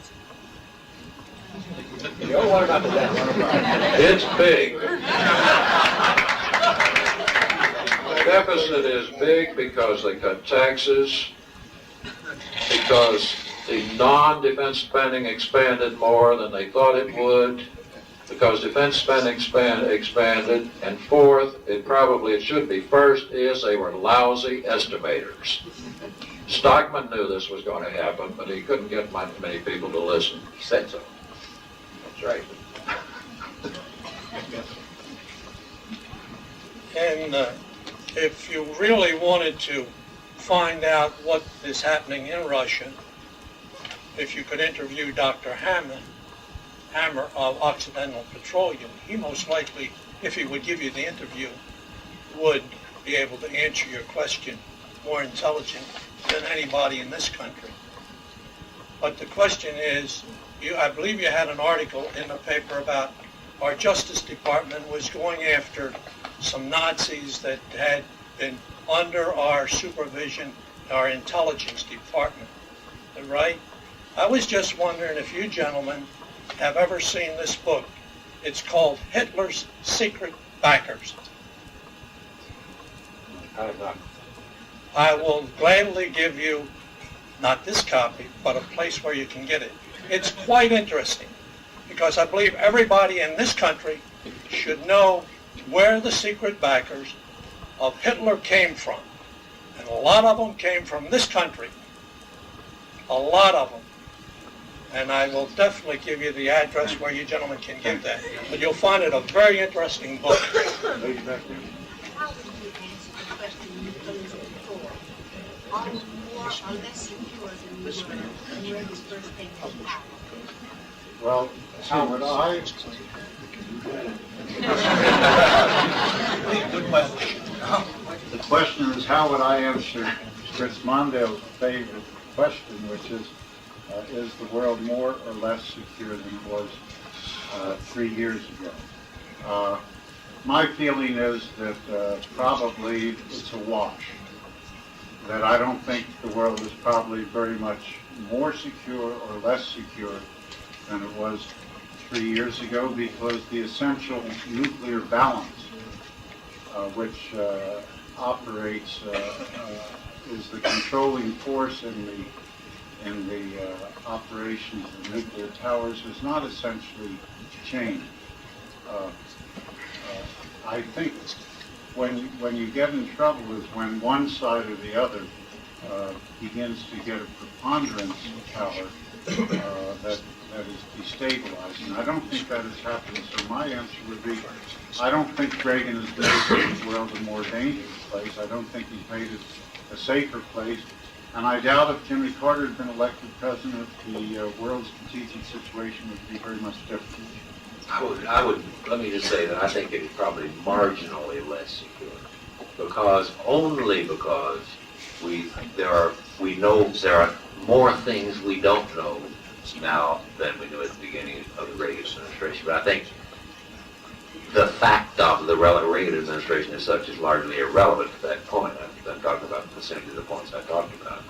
What about the deficit? It's big. The deficit is big because they cut taxes, because the non-defense spending expanded more than they thought it would, because defense spending expanded, and fourth, it should be first, is they were lousy estimators. Stockman knew this was going to happen, but he couldn't get many people to listen. He said so. That's right. And if you really wanted to find out what is happening in Russia, if you could interview Dr. Hammer of Occidental Petroleum, he most likely, if he would give you the interview, would be able to answer your question more intelligent than anybody in this country. But the question is, I believe you had an article in the paper about our Justice Department was going after some Nazis that had been under our supervision, our intelligence department, right? I was just wondering if you gentlemen have ever seen this book. It's called Hitler's Secret Backers. I have not. I will gladly give you, not this copy, but a place where you can get it. It's quite interesting, because I believe everybody in this country should know where the secret backers of Hitler came from. And a lot of them came from this country. A lot of them. And I will definitely give you the address where you gentlemen can get that. But you'll find it a very interesting book. How would you answer the question you posed before? Are we more or less secure than we were when this first came to power? Well, how would I? Good question. The question is, how would I answer Chris Mondale's favorite question, which is the world more or less secure than it was 3 years ago? My feeling is that probably it's a wash. That I don't think the world is probably very much more secure or less secure than it was 3 years ago, because the essential nuclear balance, which operates, is the controlling force in the operations of nuclear towers, has not essentially changed. I think when you get in trouble is when one side or the other begins to get a preponderance of power that is destabilizing. I don't think that has happened, so my answer would be, I don't think Reagan has made the world a more dangerous place. I don't think he's made it a safer place. And I doubt if Jimmy Carter had been elected president, the world's strategic situation would be very much different. Let me just say that I think it is probably marginally less secure, only because we know there are more things we don't know now than we knew at the beginning of the Reagan administration. But I think the fact of the Reagan administration as such is largely irrelevant to that point. I'm talking about simply the points I talked about.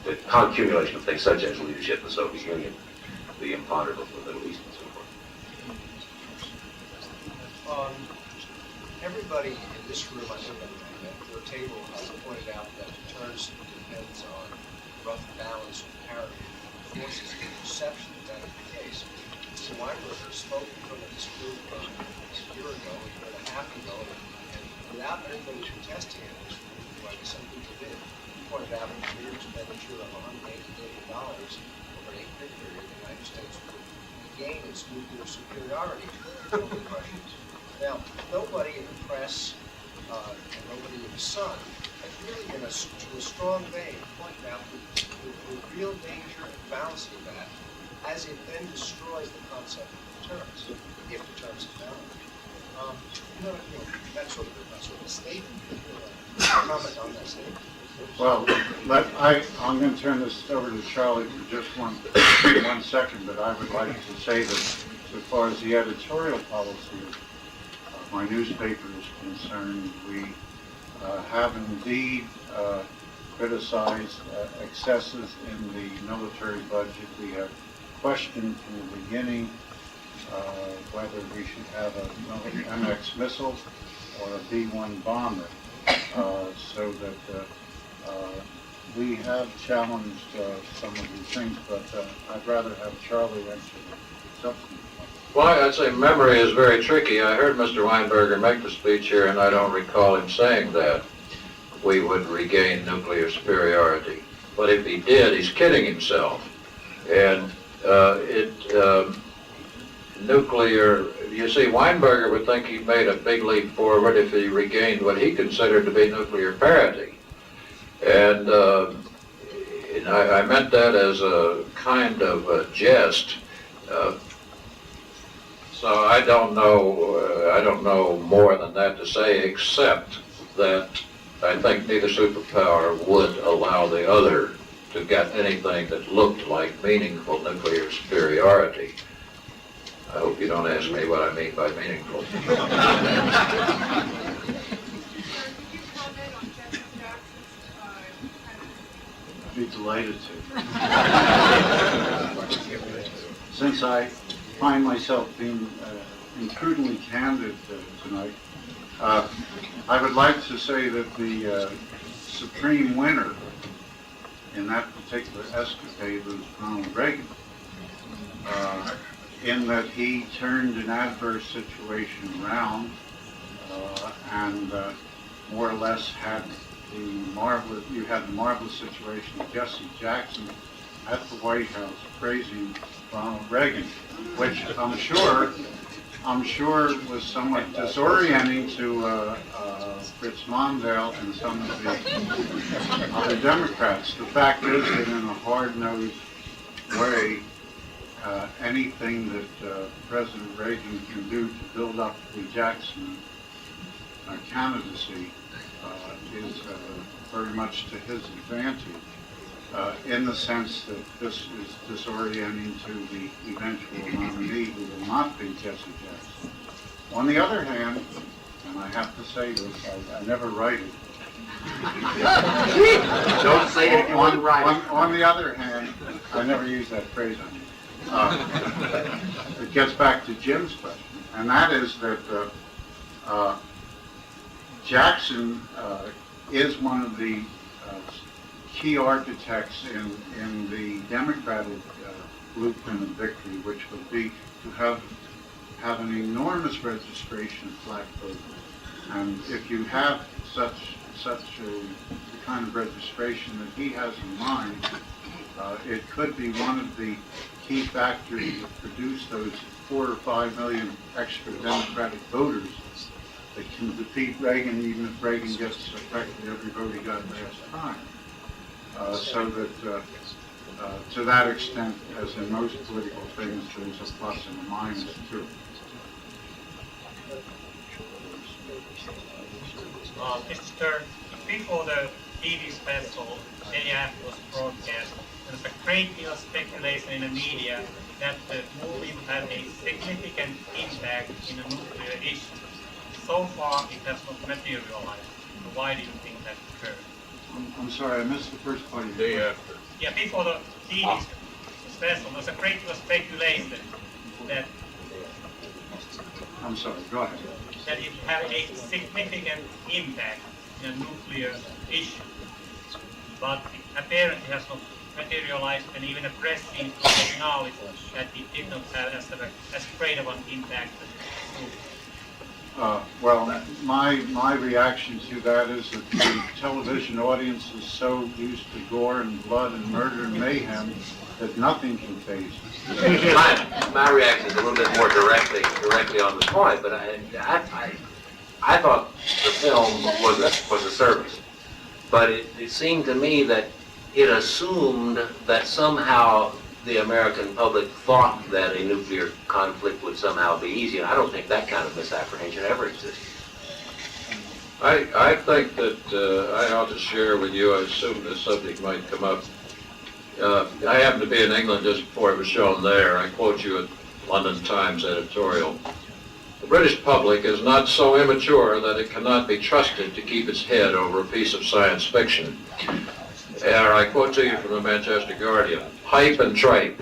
The accumulation of things such as leadership in the Soviet Union, the imponderables of the Middle East, and so forth. Everybody in this room, I think, at your table pointed out that deterrence depends on rough balance or parity. Forces the perception that that is the case. So Weinberger spoke from this group a year ago, a year and a half ago, and without anybody contesting it, like some people did, he pointed out that the expenditure of $180 billion over an 8-year period, the United States would regain its nuclear superiority over the Russians. Now, nobody in the press and nobody in the Sun has really, to a strong vein, pointed out the real danger of balancing that, as it then destroys the concept of deterrence, if deterrence is balanced. That's sort of a statement. Comment on that statement. Well, I'm going to turn this over to Charlie for just one second, but I would like to say that so far as the editorial policy of my newspaper is concerned, we have indeed criticized excesses in the military budget. We have questioned from the beginning whether we should have an MX missile or a B-1 bomber, so that we have challenged some of these things, but I'd rather have Charlie answer the substance. Well, I'd say memory is very tricky. I heard Mr. Weinberger make the speech here, and I don't recall him saying that we would regain nuclear superiority. But if he did, he's kidding himself. And nuclear, you see, Weinberger would think he made a big leap forward if he regained what he considered to be nuclear parity. And I meant that as a kind of a jest. So I don't know more than that to say, except that I think neither superpower would allow the other to get anything that looked like meaningful nuclear superiority. I hope you don't ask me what I mean by meaningful. I'd be delighted to. Since I find myself being imprudently candid tonight, I would like to say that the supreme winner in that particular escapade was Ronald Reagan, in that he turned an adverse situation around and more or less had the marvelous situation of Jesse Jackson at the White House praising Ronald Reagan, which I'm sure was somewhat disorienting to Fritz Mondale and some of the other Democrats. The fact is that in a hard-nosed way, anything that President Reagan can do to build up the Jackson candidacy is very much to his advantage, in the sense that this is disorienting to the eventual nominee who will not be Jesse Jackson. On the other hand, and I have to say this, I never write it. Don't say it if you want to write it. On the other hand, I never use that phrase on you. It gets back to Jim's question, and that is that Jackson is one of the key architects in the Democratic blueprint of victory, which would be to have have an enormous registration of black voters. And if you have such a kind of registration that he has in mind, it could be one of the key factors that produce those 4 or 5 million extra Democratic voters that can defeat Reagan, even if Reagan gets practically every vote he got last time. So that to that extent, as in most political things, there's a plus and a minus to it. Mr. Sterne, before the TV special, was broadcast, there was a great deal of speculation in the media that the movie would have a significant impact in the nuclear issue. So far, it has not materialized. So why do you think that occurred? I'm sorry, I missed the first part of your question. Yeah, before the TV special, there was a great deal of speculation that I'm sorry, go ahead. that it would have a significant impact in a nuclear issue. But it apparently has not materialized, and even the press seems to acknowledge that it did not have as great of an impact as Well, my reaction to that is that the television audience is so used to gore and blood and murder and mayhem that nothing can faze them. My reaction is a little bit more directly on the point, but I thought the film was a service, but it seemed to me that it assumed that somehow the American public thought that a nuclear conflict would somehow be easy, and I don't think that kind of misapprehension ever existed. I think that I ought to share with you, I assume this subject might come up. I happened to be in England just before it was shown there. I quote you at London Times editorial. The British public is not so immature that it cannot be trusted to keep its head over a piece of science fiction. I quote to you from the Manchester Guardian, hype and tripe.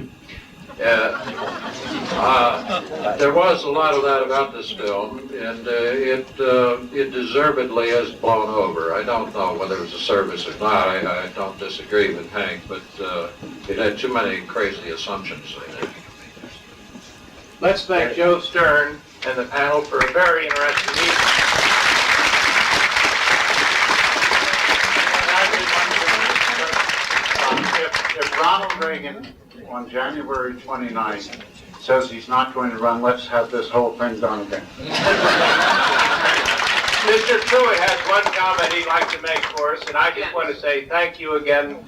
There was a lot of that about this film, and it deservedly has blown over. I don't know whether it was a service or not. I don't disagree with Hank, but it had too many crazy assumptions in it. Let's thank Joe Sterne and the panel for a very interesting evening. If Ronald Reagan on January 29th says he's not going to run, let's have this whole thing done again. Mr. Trewhitt has one comment he'd like to make for us, and I just want to say thank you again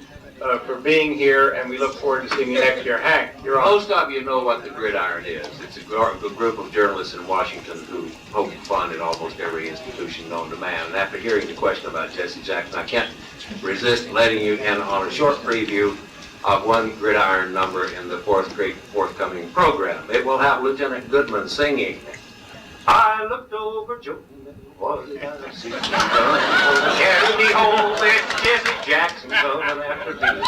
for being here, and we look forward to seeing you next year. Hank, you're on. Most of you know what the gridiron is. It's a group of journalists in Washington who poke fun at almost every institution known to man. And after hearing the question about Jesse Jackson, I can't resist letting you in on a short preview of one gridiron number in the forthcoming program. It will have Lieutenant Goodman singing, I looked over Joe, was it I see? Carry me home, it's Jesse Jackson coming after me.